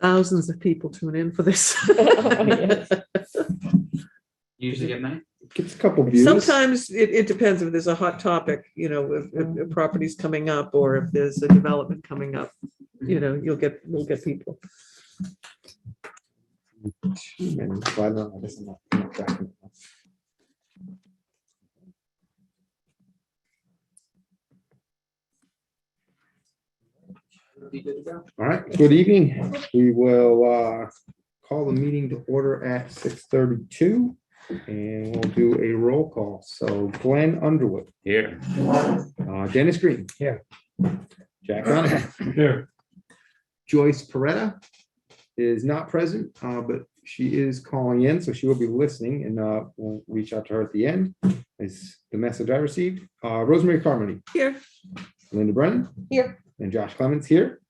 Thousands of people tune in for this. Yes. Usually get many? Gets a couple views. Sometimes it depends if there's a hot topic, you know, if property's coming up or if there's a development coming up, you know, we'll get people. And so I don't know, I guess I'm not tracking it. Be good to go. All right, good evening. We will call the meeting to order at 6:32 and we'll do a roll call. So Glenn Underwood. Here. Dennis Green. Here. Jack Donovan. Here. Joyce Peretta is not present, but she is calling in, so she will be listening and we'll reach out to her at the end. Is the message I received. Rosemary Carmody. Here. Linda Brennan. Here. And Josh Clements here.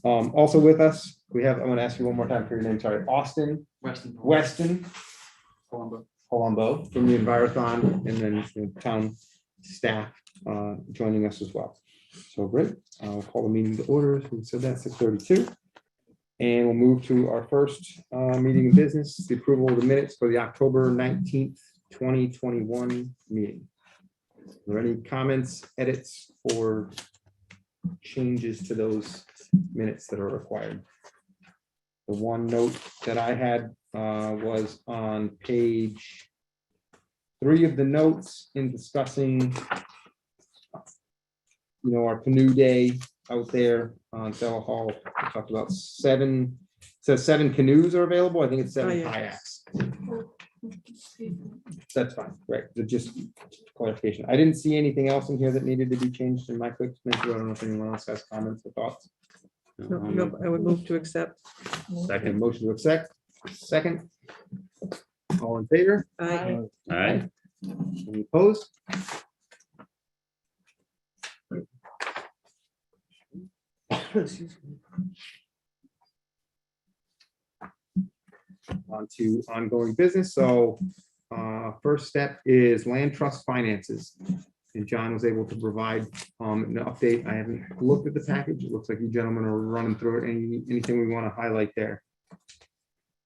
Also with us, we have, I'm gonna ask you one more time for your name, sorry, Austin Weston Colombo from the Envirothon, and then the town staff joining us as well. So great, I'll call the meeting to order. We said that 6:32. And we'll move to our first meeting of business, the approval of the minutes for the October 19th, 2021 meeting. Are there any comments, edits, or changes to those minutes that are required? The one note that I had was on page 3 of the notes in discussing, you know, our canoe day out there on Stella Hall. We talked about 7, says 7 canoes are available. I think it's 7 Oh, yeah. kayaks. That's fine, right? So just clarification. I didn't see anything else in here that needed to be changed in my quick. I don't know if anyone else has comments or thoughts. No, I would move to accept. Second, motion to accept. Second. All in favor? Aye. All right. Any opposed? Excuse me. On to ongoing business. So first step is land trust finances. And John was able to provide an update. I haven't looked at the package. It looks like you gentlemen are running through it. Anything we want to highlight there?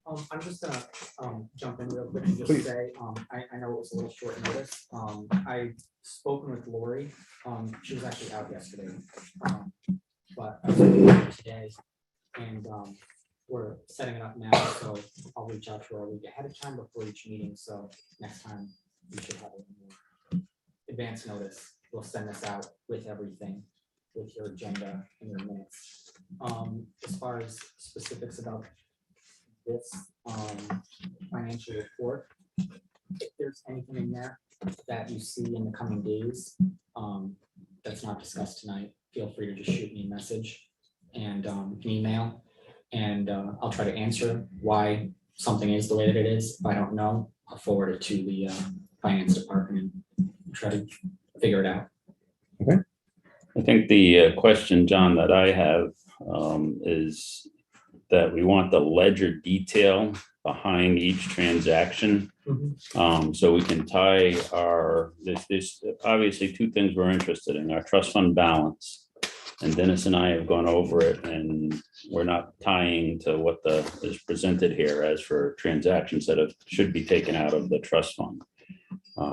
I'm just gonna jump in real quick and just Please. say, I know it was a little short notice. I spoken with Lori. She was actually out yesterday. But I was with her today, and we're setting it up now, so I'll reach out to her a week ahead of time before each meeting, so next time we should have a little more advance notice. We'll send this out with everything, with your agenda and your minutes. As far as specifics about this financial report, if there's anything in there that you see in the coming days that's not discussed tonight, feel free to just shoot me a message and an email, and I'll try to answer why something is the way that it is. If I don't know, I'll forward it to the finance department and try to figure it out. I think the question, John, that I have is that we want the ledger detail behind each transaction. So we can tie there's obviously 2 things we're interested in: our trust fund balance. And Dennis and I have gone over it, and we're not tying to what is presented here as for transactions that should be taken out of the trust fund.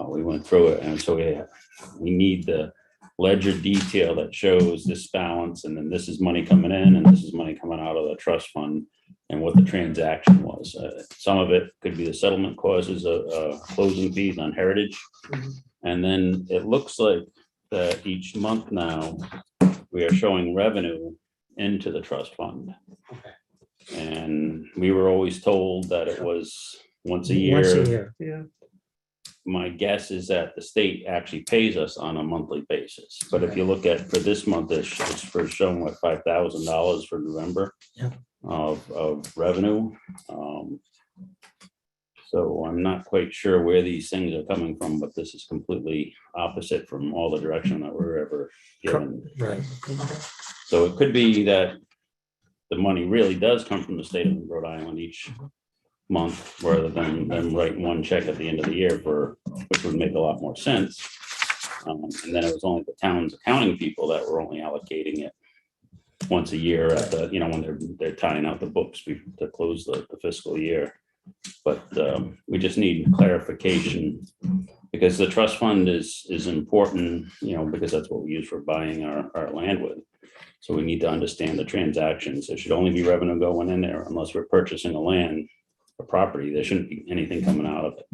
We went through it, and so we need the ledger detail that shows this balance, and then this is money coming in, and this is money coming out of the trust fund, and what the transaction was. Some of it could be the settlement clauses, closing fees on Heritage, and then it looks like that each month now we are showing revenue into the trust fund. Okay. And we were always told that it was once a year. Yeah. My guess is that the state actually pays us on a monthly basis. But if you look at for this month, it's for showing what $5,000 for November of revenue. So I'm not quite sure where these things are coming from, but this is completely opposite from all the direction that we're ever given. Right. So it could be that the money really does come from the state of Rhode Island each month, rather than them writing one check at the end of the year, which would make a lot more sense. And then it was only the town's accounting people that were only allocating it once a year at the, when they're tying out the books to close the fiscal year. But we just need clarification, because the trust fund is important, because that's what we use for buying our land with. So we need to understand the transactions. There should only be revenue going in there unless we're purchasing a property. There shouldn't be anything coming out of it.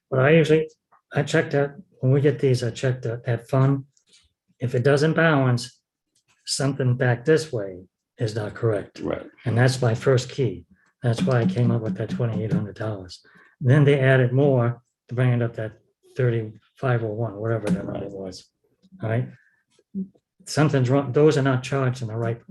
But I check that, when we get these, I check that fund. If it doesn't balance, something back this way is not correct. Right. And that's my first key. That's why I came up with that $2,800. Then they added more to bring it up that 3,501, whatever that number Right. was. All right. Something's wrong. Those are not charged in the right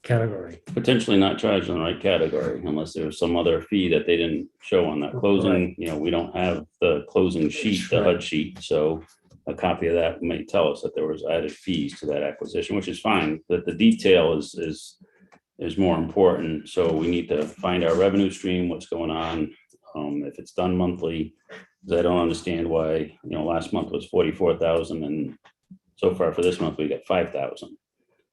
category. Potentially not charged in the right category unless there was some other fee that they didn't show on that closing. We don't have the closing sheet, the HUD sheet. So a copy of that may tell us that there was added fees to that acquisition, which is fine, but the detail is more important. So we need to find our revenue stream, what's going on. If it's done monthly, 'cause I don't understand why, last month was 44,000 and so far for this month, we got 5,000.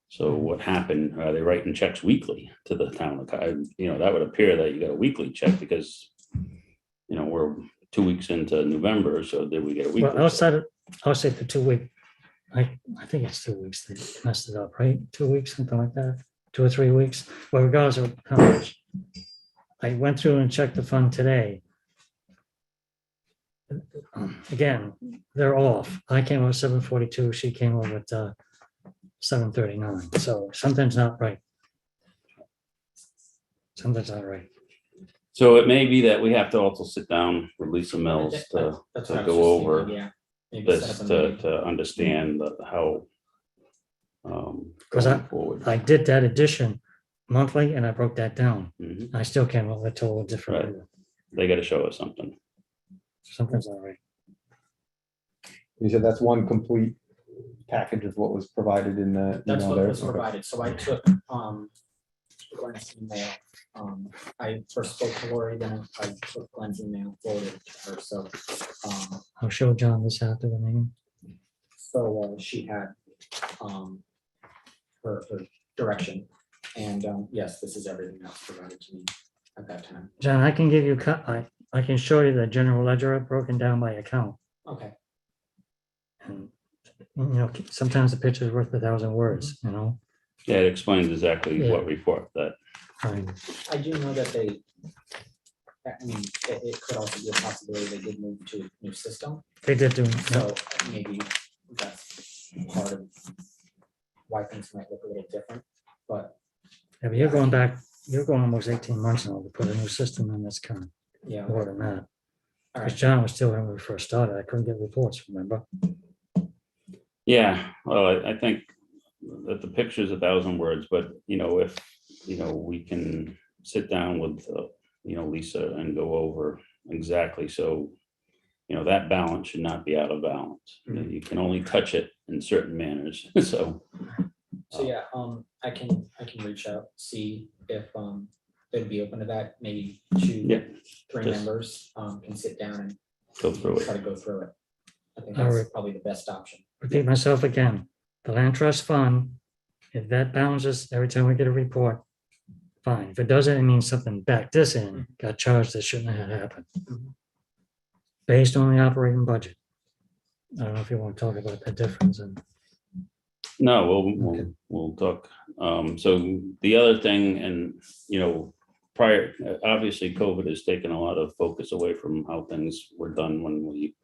So what happened? Are they writing checks weekly to the town? That would appear that you got a weekly check because, we're 2 weeks into November. So did we get a weekly? Well, outside the 2 week, I think it's 2 weeks. They messed it up, right? 2 weeks, something like that, 2 or 3 weeks. Well, regardless of how much, I went through and checked the fund today. Again, they're off. I came up with 742. She came up with 739. So something's not right. Something's not right. So it may be that we have to also sit down with Lisa Mills to That's what I was go just over thinking, yeah. Maybe set this up a meeting. to understand how. Because going forward. I did that addition monthly and I broke that down. Mhm. I still came up with a total different. Right. They got to show us something. Something's not right. You said that's one complete package of what was provided in the That's email what there. was Okay. provided. So I took, Glenn's email. I first spoke to Lori, then I took Glenn's email, forwarded it to her. So, I'll show John this after the meeting. she had, her direction. And, yes, this is everything that was provided to me at that time. John, I can give you, I can show you the general ledger broken down by account. Okay. And, sometimes the picture is worth 1,000 words, Yeah, it explains exactly Yeah. what report that. I do know that it could also be a possibility they did move to a new system. They did do, So maybe that's part of why things might look a little different, but yeah, but you're going almost 18 months now to put a new system in that's kind yeah. of more than that. All Because right. John was still when we first started. I couldn't get reports, remember? Yeah, well, I think that the picture is 1,000 words, but if we can sit down with Lisa and go over exactly, so that balance should not be out of balance. You can only touch it in certain manners. So Yeah, I can reach out, see if they'd be open to that. Maybe Yeah, 3 just- members can sit down and go through try it. to go through it. I think All that's right. probably the best option. Repeat myself again. The land trust fund, if that balances every time we get a report, fine. If it doesn't, it means something back this in got charged that shouldn't have happened. Based on the operating budget. I don't know if you want to talk about that difference and No, Okay. we'll talk. So the other thing, and prior, obviously COVID has taken a lot of focus away from how things were done when we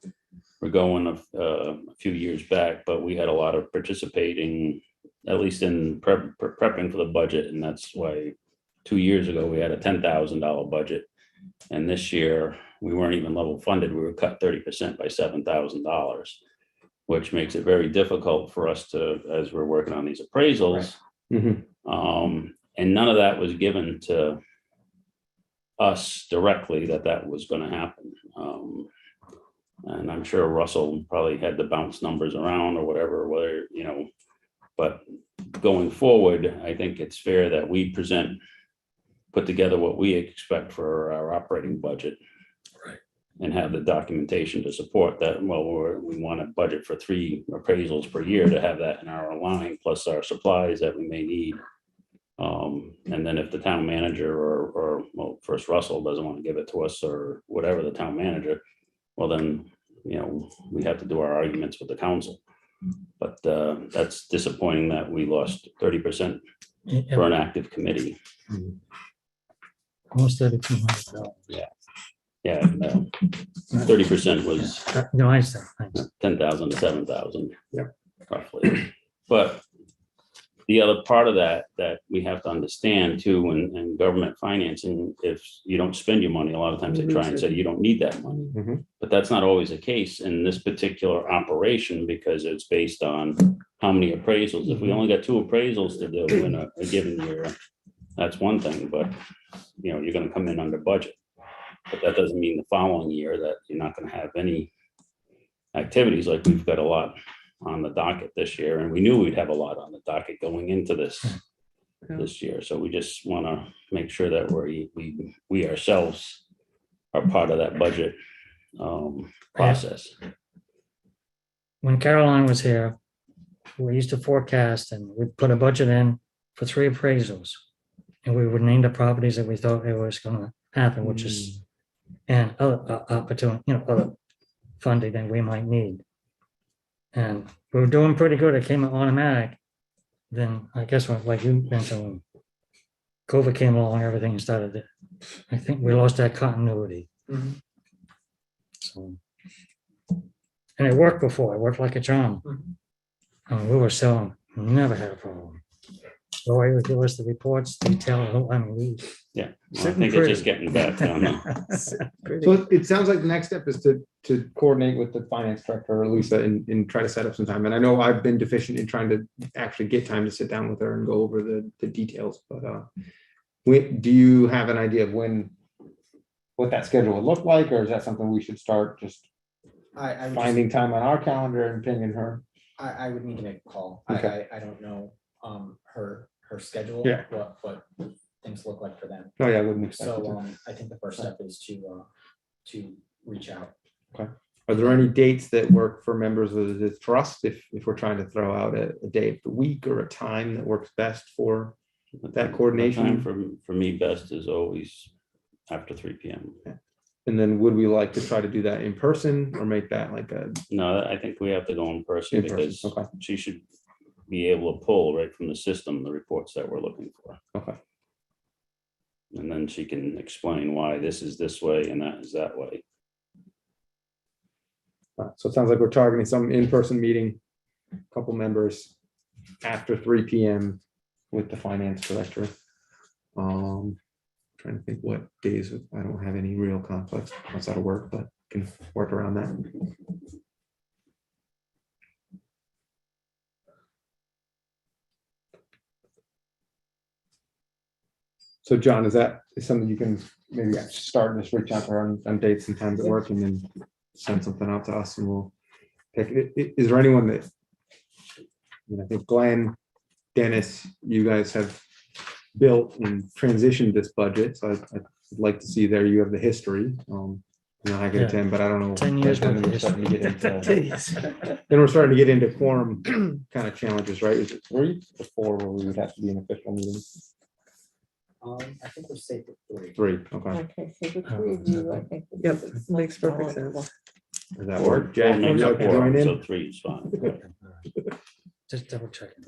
were going a few years back, but we had a lot of participating, at least in prepping for the budget. And that's why 2 years ago, we had a $10,000 budget. And this year, we weren't even level funded. We were cut 30% by $7,000, which makes it very difficult for us to, as we're working on these appraisals. Mhm. And none of that was given to us directly that was going to happen. And I'm sure Russell probably had to bounce numbers around or whatever, but going forward, I think it's fair that we put together what we expect for our operating budget. Right. and have the documentation to support that. Well, we want to budget for 3 appraisals per year to have that in our line, plus our supplies that we may need. And then if the town manager or well, first Russell doesn't want to give it to us or whatever, the town manager, well, then, we have to do our arguments with the council. But that's disappointing that we lost 30% for an active committee. Almost $3,200. Yeah, 30% was No, I understand. 10,000 to 7,000. Yep. Roughly. But the other part of that we have to understand too, in government financing, if you don't spend your money, a lot of times they try and say you don't need that money. Mhm. But that's not always the case in this particular operation, because it's based on how many appraisals. If we only got 2 appraisals to do in a given year, that's one thing, but you're gonna come in under budget. But that doesn't mean the following year that you're not gonna have any activities. Like we've got a lot on the docket this year, and we knew we'd have a lot on the docket going into this year. So we just want to make sure that we ourselves are part of that budget process. When Caroline was here, we used to forecast and we'd put a budget in for 3 appraisals. And we would name the properties that we thought it was going to happen, which is, and other opportunity, other funding that we might need. And we were doing pretty good. It came automatic. Then I guess like you mentioned, when COVID came along, everything started. I think we lost that continuity. Mhm. So, and it worked before. It worked like a charm. I mean, we were selling, never had a problem. Lori would give us the reports, detail. I mean, we. Yeah, well, I Sitting think it's just pretty. getting back down now. Pretty. So it sounds like the next step is to coordinate with the finance director or Lisa and try to set up some time. And I know I've been deficient in trying to actually get time to sit down with her and go over the details, but do you have an idea of what that schedule would look like, or is that something we should start just I would finding time on our calendar and pinging her? I would need to make a call. Okay. I don't know, her schedule. Yeah. What things look like for them. Oh, yeah, I wouldn't expect it So, to. I think the first step is to reach out. Are there any dates that work for members of the trust if we're trying to throw out a day of the week or a time that works best for that coordination? The time for me best is always after 3 p.m. And then would we like to try to do that in person or make that like a No, I think we have to go in person because okay, she should be able to pull right from the system the reports that we're looking for. okay. And then she can explain why this is this way and that is that way. All right, so it sounds like we're targeting some in-person meeting, couple members after 3 p.m. with the finance director. Trying to think what days I don't have any real conflicts outside of work, but can work around that. So John, is something you can maybe start and just reach out to her on dates and times at work and then send something out to us and we'll pick it. Is there anyone that, I think Glenn, Dennis, you guys have built and transitioned this budget, so I'd like to see there you have the history. I can Yeah. attend, but I don't know. 10 years Then worth of we're starting to get into- Jeez. then we're starting to get into quorum kind of challenges, right? Is it 3 or 4 where we would have to be an official meeting? I think we're safe at 3. 3, okay. Okay, so the 3 of you, I think. would Yep, be the makes perfect smaller sense. Does that work? Or Jack, would maybe you like to join so in? 3 is fine. Just double checking.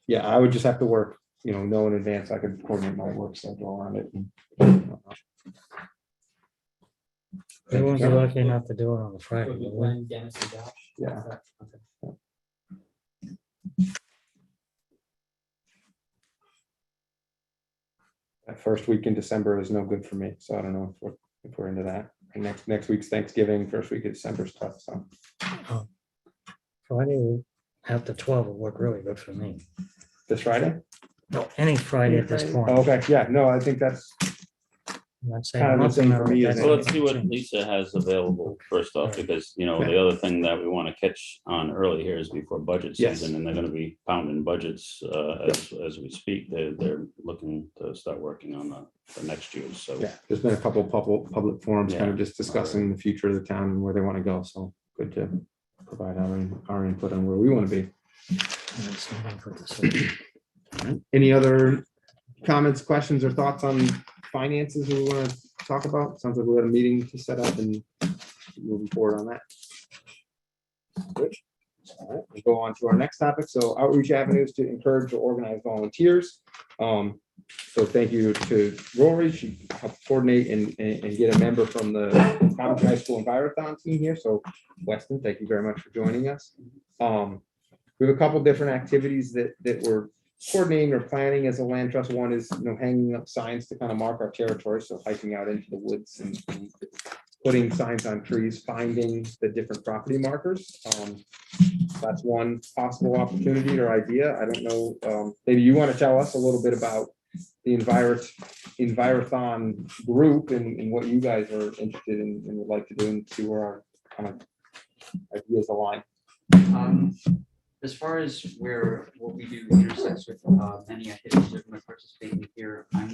Yeah, I would just have to work, know in advance. I could coordinate my work schedule around it. We won't be lucky enough to do it on the Friday. Would be will we? Glenn, Dennis, and Josh. Yeah. Okay. That first week in December is no good for me, so I don't know if we're into that. And next week's Thanksgiving, first week of December is tough, so. Friday after 12 will work really good for me. This Friday? No, any Friday at this Any point. Oh, okay, yeah, no, I think that's I'm not saying Kind of the nothing same for or me that's as Well, let's see what change. Lisa has available first off, because, you know, the other thing that we want to catch on early here is before budget Yes. season, and they're going to be pounding budgets as we speak. They're looking to start working on the next year, so. Yeah, there's been a couple public forums kind of just discussing the future of the town and where they want to go. So good to provide our input on where we want to be. Any other comments, questions, or thoughts on finances we want to talk about? Sounds like we had a meeting to set up and moving forward on that. Good. All right, we'll go on to our next topic. So outreach avenues to encourage or organize volunteers. So thank you to Rory. She helped coordinate and get a member from the Coventry High School Envirothon team here. So Weston, thank you very much for joining us. We have a couple different activities that we're coordinating or planning as a land trust. One is, hanging up signs to kind of mark our territory. So hiking out into the woods and putting signs on trees, finding the different property markers. That's one possible opportunity or idea. I don't know. Maybe you want to tell us a little bit about the Envirothon group and what you guys are interested in and would like to do and see where our kind of ideas align. As far as what we do intersects with any activities that we participate in here, I'm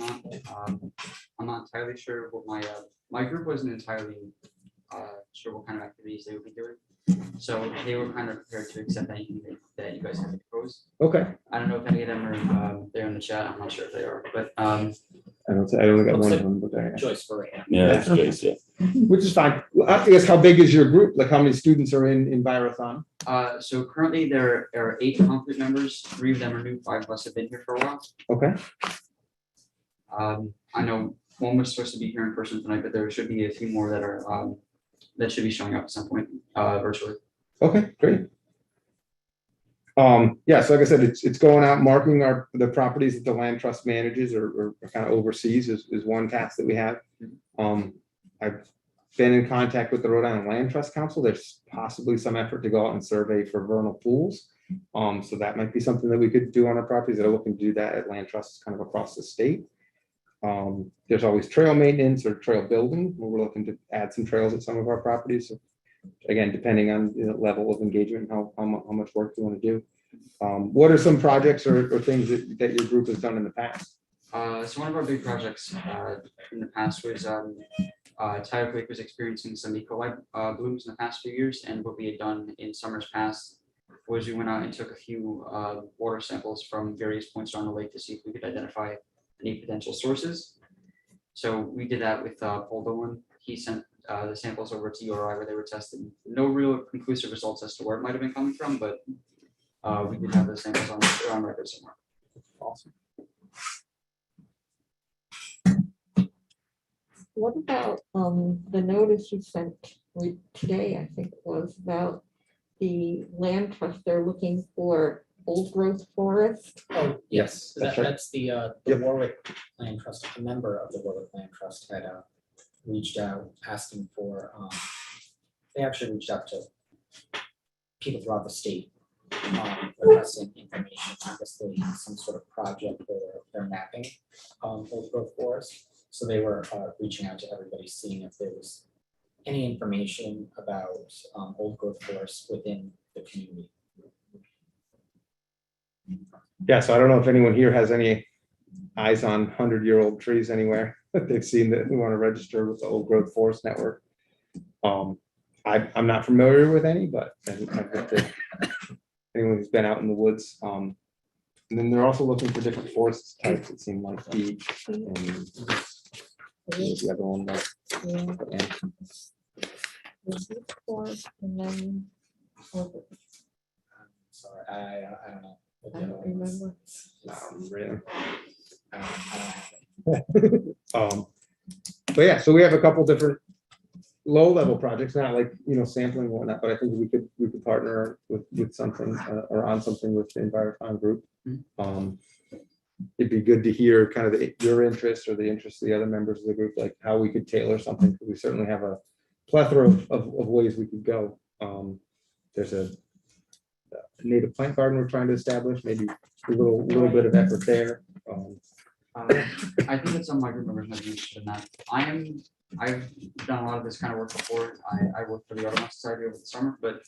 not entirely sure what my group wasn't entirely sure what kind of activities they would be doing. So they were kind of prepared to accept anything that you guys have proposed. Okay. I don't know if any of them are there in the chat. I'm not sure if they are, but I only got one of them, but Joyce for right now. Yeah, that's Jace, yeah. which is fine. Well, I guess how big is your group? Like how many students are in Envirothon? so currently there are 8 conflict members. 3 of them are new. 5 of us have been here for a while. Okay. I know one was supposed to be here in person tonight, but there should be a few more that are that should be showing up at some point virtually. Okay, great. Yeah, so like I said, it's going out marking the properties that the land trust manages or kind of oversees is one task that we have. I've been in contact with the Rhode Island Land Trust Council. There's possibly some effort to go out and survey for vernal pools. So that might be something that we could do on our properties that are looking to do that at land trusts kind of across the state. There's always trail maintenance or trail building where we're looking to add some trails at some of our properties. So again, depending on the level of engagement, how much work you want to do. What are some projects or things that your group has done in the past? So one of our big projects in the past was Tidal Creek was experiencing some E. coli blooms in the past few years, and what we had done in summers past was we went out and took a few water samples from various points around the lake to see if we could identify any potential sources. So we did that with Bowdoin. He sent the samples over to URI where they were tested. No real conclusive results as to where it might have been coming from, but we did have the samples on record somewhere. Awesome. What about the notice you sent today, I think it was about the land trust, they're looking for old growth forest? Oh, yes, That's right. that's the Yep. Warwick Land Trust. A member of the Warwick Land Trust had reached out asking for, they actually reached out to people throughout the state requesting information, obviously some sort of project where they're mapping old growth forest. So they were reaching out to everybody, seeing if there was any information about old growth forests within the community. Yeah, so I don't know if anyone here has any eyes on 100-year-old trees anywhere that they've seen that we want to register with the Old Growth Forest Network. I'm not familiar with any, but anyone who's been out in the woods. And then they're also looking for different forest types. It seemed like beech and the other one. And then, Sorry, I don't know. I don't remember. But yeah, so we have a couple different low-level projects, not like, sampling and whatnot, but I think we could partner with something or on something with the Envirothon group. It'd be good to hear kind of your interest or the interest of the other members of the group, like how we could tailor something, because we certainly have a plethora of ways we could go. There's a native plant garden we're trying to establish, maybe a little bit of effort there. I think that some of my group members might be interested in that. I've done a lot of this kind of work before. I work for the Audubon Society over the summer, but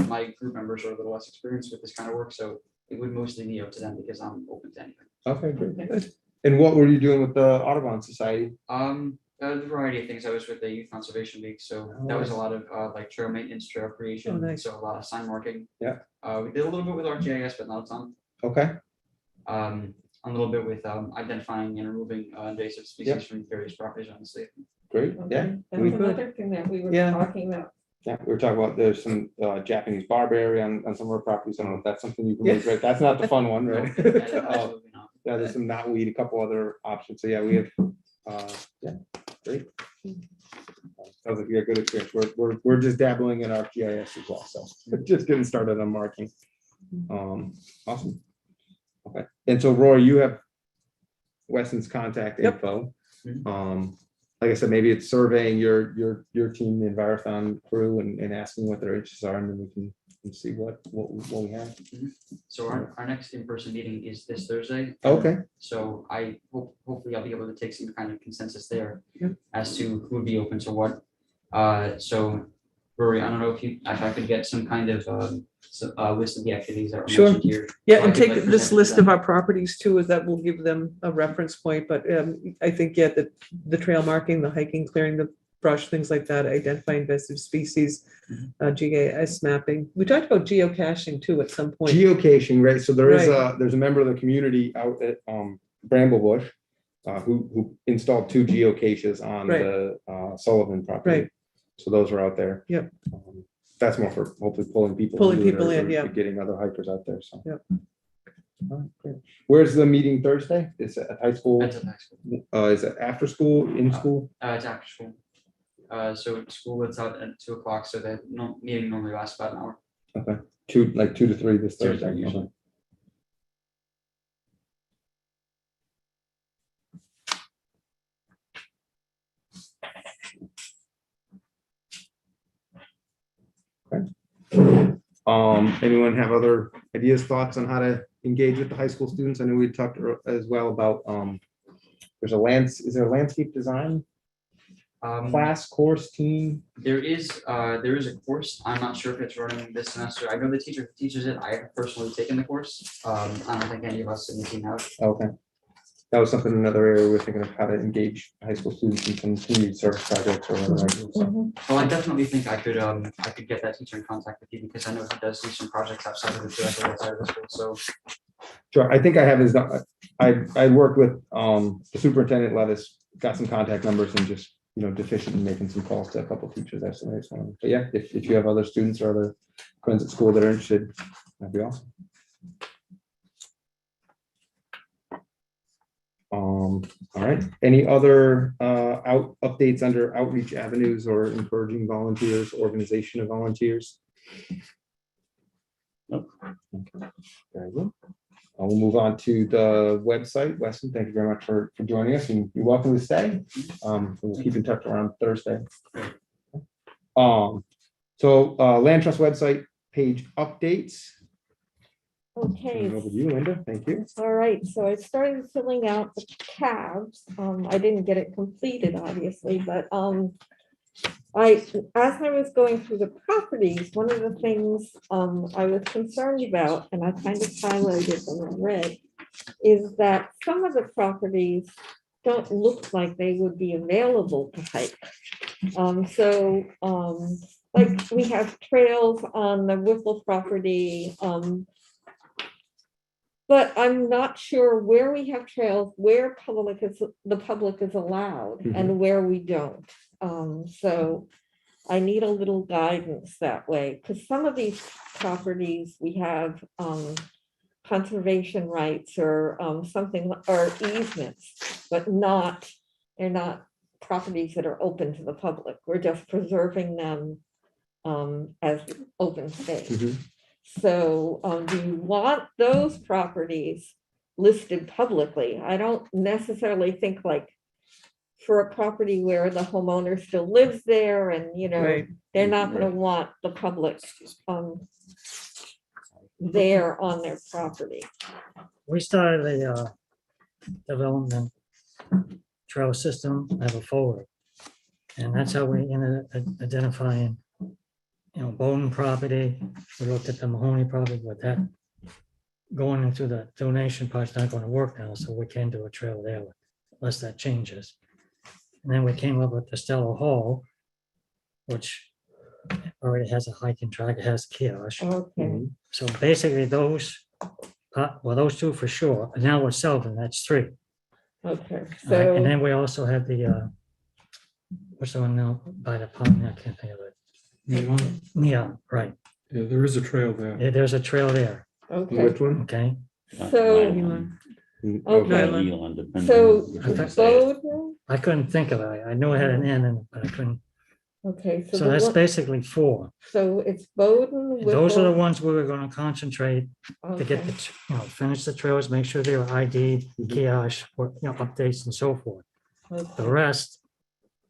my group members are a little less experienced with this kind of work, so it would mostly be up to them because I'm open to anything. Okay, great. And what were you doing with the Audubon Society? A variety of things. I was with the Youth Conservation League, so that was a lot of like trail maintenance, trail creation, nice. so a lot of sign marking. Yeah. We did a little bit with ArcGIS, but not a ton. Okay, A little bit with identifying and removing invasive species Yep. from various properties on the state. great, yeah. Okay, That's We- another thing that we were Yeah. talking about. Yeah, we were talking about, there's some Japanese barberry on some of our properties. I don't know if that's something you can Yeah. make, right? That's not the fun one, No, right? absolutely not. Yeah, there's some knotweed, a couple other options. So yeah, we have, yeah, great. Sounds like you had good experience. We're just dabbling in our GIS as well, so just getting started on marking. Awesome. Okay, and so Roy, you have Weston's contact Yep. info. Mhm. Like I said, maybe it's surveying your team, the Envirothon crew, and asking what their interests are, and then we can see what we have. So our next in-person meeting is this Thursday. Okay, So hopefully I'll be able to take some kind of consensus there Yep. as to who would be open to what. So Rory, I don't know if I could get some kind of list of the activities that were Sure. mentioned here. Yeah, So I and could, take like, this present to list them. of our properties too, as that will give them a reference point, but I think, yeah, that the trail marking, the hiking, clearing the brush, things like that, identify invasive species, GIS mapping. We talked about geocaching too at some point. geocaching, right? So there's Right. a member of the community out at Bramblebush who installed 2 geocaches on Right. the Sullivan property. Right. So those are out there. Yep. That's more for hopefully pulling people. Pulling into it people or- in, or yeah. Getting other hikers out there, so. Yep. All right, great. Where's the meeting Thursday? Is it at high school? That's a high school. Is it after school, in school? It's after school. So school lets out at 2:00, so the meeting normally lasts about an hour. Okay, 2 to 3 this 2 to 3 Thursday. usually. Okay. Anyone have other ideas, thoughts on how to engage with the high school students? I know we talked as well about, is there a landscape design class, course, team? There is a course. I'm not sure if it's running this semester. I know the teacher who teaches it. I have personally taken the course. I don't think any of us in the team have. Okay. That was something, another area we're thinking of how to engage high school students in some community service projects or whatever. So, Well, I definitely think I could get that teacher in contact with you because I know he does do some projects outside of the outside of the school. So Sure, I think I have his, I worked with the superintendent, Levis, got some contact numbers and just, deficient in making some calls to a couple of teachers. That's the nice one. But yeah, if you have other students or other friends at school that are interested, that'd be awesome. All right, any other updates under outreach avenues or encouraging volunteers, organization of volunteers? Nope. Okay, very good. We'll move on to the website. Weston, thank you very much for joining us, and you're welcome to stay. We'll keep in touch around Thursday. So Land Trust website page updates. Okay, Over to you, Linda. Thank you. all right, so I started filling out the tabs. I didn't get it completed, obviously, but as I was going through the properties, one of the things I was concerned about, and I kind of highlighted them in red, is that some of the properties don't look like they would be available to hike. Like we have trails on the Whipple property, but I'm not sure where we have trails, where the public is allowed and where we don't. So I need a little guidance that way, because some of these properties we have conservation rights or something, or easements, but they're not properties that are open to the public. We're just preserving them as open space. So do you want those properties listed publicly? I don't necessarily think like for a property where the homeowner still lives there and, Right. they're not going to want the public there on their property. We started a development trail system, I have a folder. And that's how we ended up identifying, Bowdoin property. We looked at the Mahoney property with that. Going into the donation part's not going to work now, so we can do a trail there unless that changes. And then we came up with the Stella Hall, which already has a hiking track, it has kiosk. Okay, So basically those, those two for sure. And now we're Sullivan, that's three. okay, All right, so, and then we also have the, what's the one now by the pond, I can't think of it. Yeah, right. Yeah, there is a trail there. Yeah, there's a trail there, okay, Which one? okay? So- Nylon. Okay. Nylon, depending so on what you say. Bowdoin, I couldn't think of it. I knew it had an N in it, but I couldn't. okay, so So the that's one- basically four. so it's Bowdoin. Those are the Whipple, ones we were gonna concentrate to get okay, the, finish the trails, make sure they were ID, kiosk, or, updates and so forth. The okay, rest,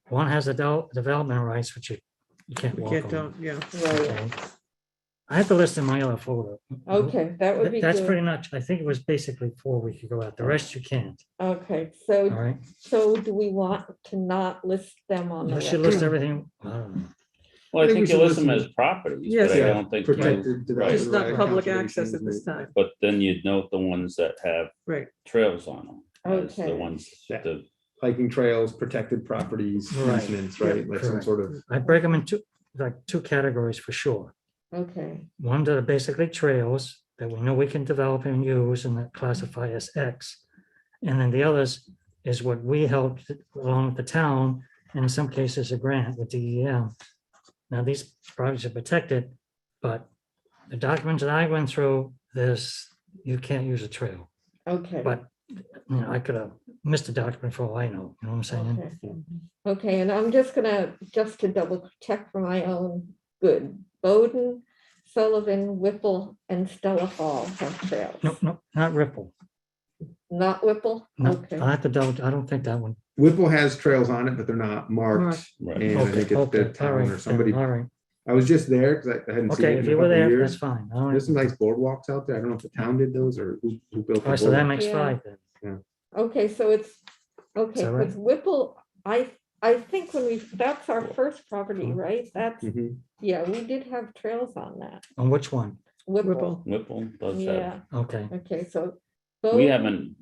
one has development rights, which you can't We walk can't, on. don't, yeah. right, Okay. I have the list in my other folder. okay, that would be That's good. pretty much, I think it was basically four we could go out. The rest you can't, Okay, all so, right? so do we want to not list them on the You should record? list everything. I don't know. Well, I I think think we you should list them listen as properties, Yes. but I Yeah, don't think you, protected right. Just not right, public access at conservation this time, but then you'd note the ones that have right? trails on them. As the Okay. ones, Yeah. the, Hiking trails, protected properties, Right. easements, right? Like some Correct. sort of, I break them into two categories for sure. Okay, One that are basically trails that we know we can develop and use and that classify as X. And then the others is what we helped along with the town, and in some cases a grant with DEM. Now, these projects are protected, but the documents that I went through, you can't use a trail. okay. But, I could have missed a document for all I know, you know what I'm saying? Okay. Okay, and I'm just to double check for my own good. Bowdoin, Sullivan, Whipple, and Stella Hall have trails. No, not Ripple. Not Whipple? No, Okay, I have to double, I don't think that one. Whipple has trails on it, but they're not marked. Marked. right. And I Okay, think it's okay, the all town right, or somebody. all right. I was just there because I hadn't seen Okay, it if in a you were couple there, years. that's fine. All right. There's some nice boardwalks out there. I don't know if the town did those or who built All the right, so that boardwalk. makes Yeah. five then. okay, so it's, okay, that right? because Whipple, I think that's our first property, right? That's, Mhm. yeah, we did have trails on that. On which one? Whipple, Whipple. Whipple does have, yeah, Okay. okay, so. we Bowdoin- haven't,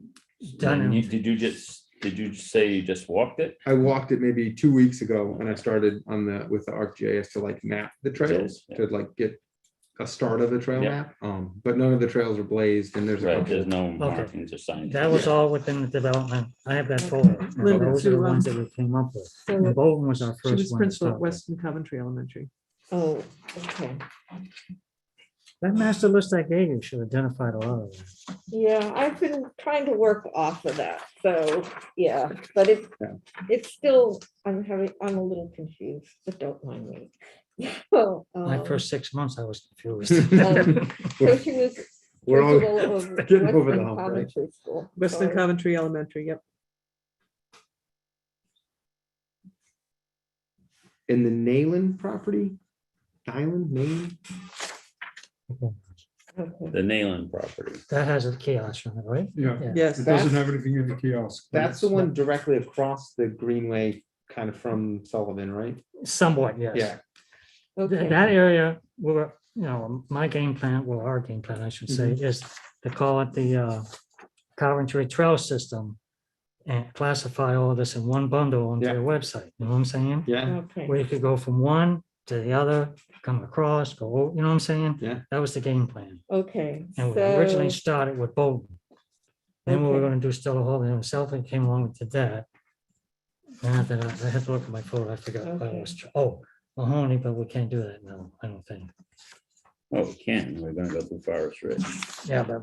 Done. did you say you just walked it? I walked it maybe 2 weeks ago and I started with the ArcGIS to like map the trails, Yeah. to like get a start of the trail Yeah. map. But none of the trails are blazed and there's a Right, there's couple. no markings or signs. That was all within the development. I have that folder. And Linda, Those are the to, ones that we came up with. So, And Bowdoin was our She first was one. to principal start at with. Weston Coventry Elementary. oh, okay. That master list I gave you should identify a lot of them. Yeah, I've been trying to work off of that, so, yeah, but Yeah. it's still, I'm a little confused, but don't mind me. So, My first 6 months, I was confused. So she was We're all principal of getting over the Weston hump, right? Coventry School. Weston Sorry. Coventry Elementary, yep. In the Nayland property, Nayland. Okay. The Nayland property. That has a kiosk on it, right? Yeah, Yes. it doesn't have anything in the kiosk. but That's the it's- one directly across the Greenway, kind of from Sullivan, right? Somewhat, yes. Yeah. Okay. That area, my game plan, well, our game plan, I should say, Mm-hmm. is to call it the Coventry Trail System and classify all this in one bundle onto Yeah. their website. You know what I'm saying? Yeah. Okay, Where you could go from one to the other, come across, you know what I'm saying? Yeah. That was the game plan. okay, And we originally so, started with Bowdoin. Then we were Okay. gonna do Stella Hall, and himself and came along with that. And after that, I had to look at my photo, I forgot what Okay. it was. Oh, Mahoney, but we can't do that now, I don't think. Oh, we can, we're gonna go through Forest Ridge. Yeah, but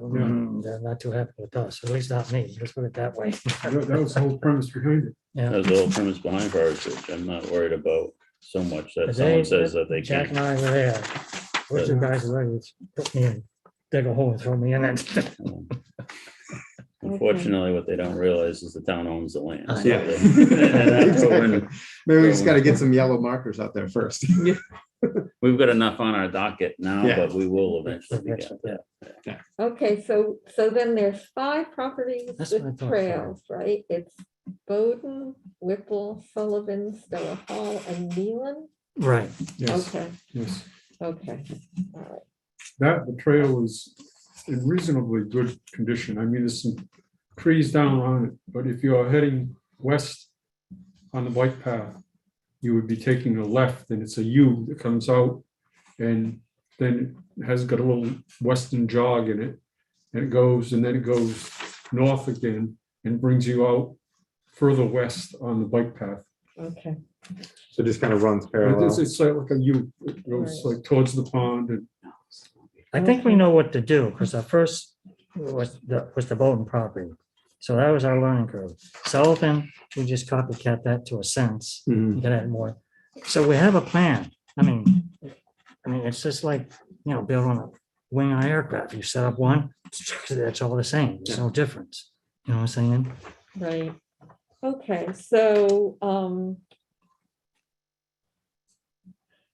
they're not too happy with us, at least not me, let's put it that way. That was the whole premise behind it. Yeah. There's a little premise behind Forest Ridge. I'm not worried about so much that But someone says that they Jack can't. and I were there. Those two guys are ready to put me in, dig a hole and throw me in it. Unfortunately, what they don't realize is the town owns the land. so Yeah. they- and that's what we're- Maybe we just gotta get some yellow markers out there first. We've got enough on our docket now, Yeah. but we will eventually get that. okay, so then there's 5 properties That's what I with thought, trails, right? It's Bowdoin, Whipple, Sullivan, Stella Hall, and Nealon? Right. Yes, Okay, yes. okay, all right. That, the trail is in reasonably good condition. I mean, there's some trees down on it, but if you are heading west on the bike path, you would be taking a left, and it's a U that comes out, and then it has got a little western jog in it, and it goes, and then it goes north again and brings you out further west on the bike path. Okay, So it just kind of runs But parallel. It's like a U, it goes Right. like towards the pond, and I think we Okay. know what to do, because our first was the Bowdoin property. So that was our learning curve. Sullivan, we just copycat that to a sense. Mhm. You can add more. So we have a plan. I mean, it's just like, building a wing on an aircraft. You set up one, it's all the same. There's no difference. You know what I'm saying? right. Okay, so,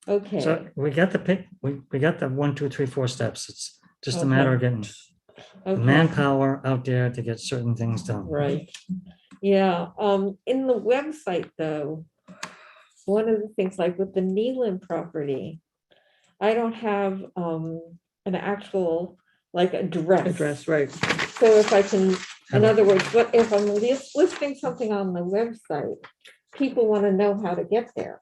okay. So we got the pick, we got the 1, 2, 3, 4 steps. It's just a Okay. matter of getting Okay. manpower out there to get certain things done. Right, yeah, in the website though, one of the things like with the Nealon property, I don't have an actual like address. Address, right. So if I can, in other words, what if I'm listing something on the website, people want to know how to get there.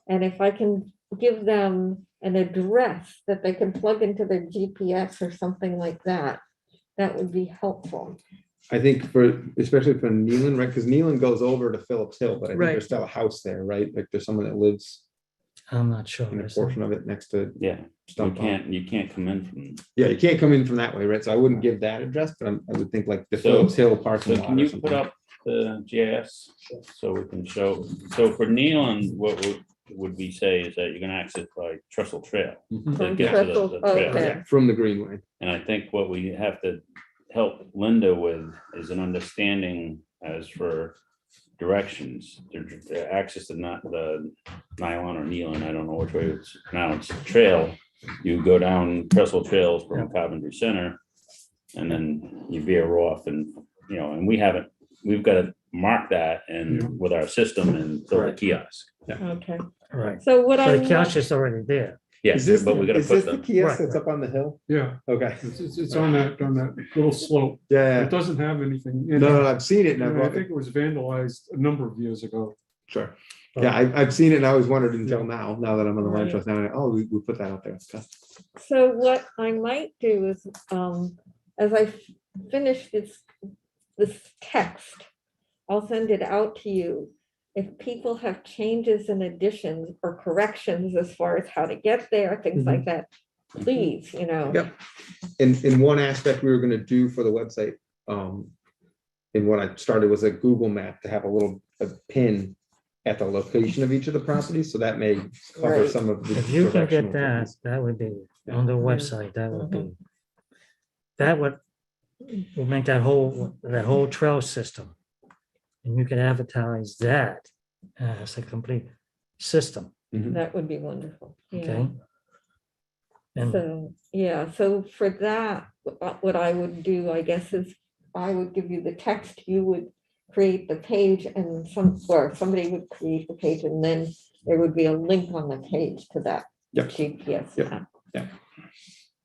And if I can give them an address that they can plug into their GPS or something like that, that would be helpful. I think especially for Nealon, right? Because Nealon goes over to Phillips Hill, but I think Right. there's still a house there, right? Like there's someone that lives I'm not sure. in a Is portion of it next to Yeah, Stump Pond. you can't come in from, Yeah, you can't come in from that way, right? So I wouldn't give that address, but I would think like the So- Phillips Hill parking so lot can or you put something. up the GIS? So we can show, so for Nealon, what would we say is that you're gonna access by Trestle Trail? Mhm. To get to the Trestle, trail. okay. Yeah, from the Greenway. And I think what we have to help Linda with is an understanding as for directions. The access to not the nylon or Nealon, I don't know which way it's pronounced, trail. You go down Trestle Trails from Coventry Center, and then you veer off, and and we've got to mark that Yeah. and with our system and build a kiosk. Okay, Right. so what So I the kiosk is already there. Yes, but we got to Is put this the them. kiosk Right, that's up on the hill? yeah, Okay. it's on that little slope. Yeah, It doesn't have anything. in it. no, I've seen it. And And I I've, think it was vandalized a number of years ago. sure. Yeah, I've seen it and I always wondered until Yeah. now that I'm on the land Right. trust now. Oh, we put that out there. Okay. So what I might do is, as I finish this text, I'll send it out to you. If people have changes and additions or corrections as far as how to get there, things like that, please, Yep. In one aspect we were gonna do for the website, in what I started was a Google map to have a pin at the location of each of the properties, so that may cover Right. some of the. If you can directional get that, things. that would be on the website, that would be. That would make that whole trail system. And you can advertise that as a complete system, that would be wonderful. Yeah. okay? And So, yeah, so for that, what I would do, I guess, is I would give you the text, you would create the page and somebody would create the page and then there would be a link on the page to that Yep. GPS Yep. map.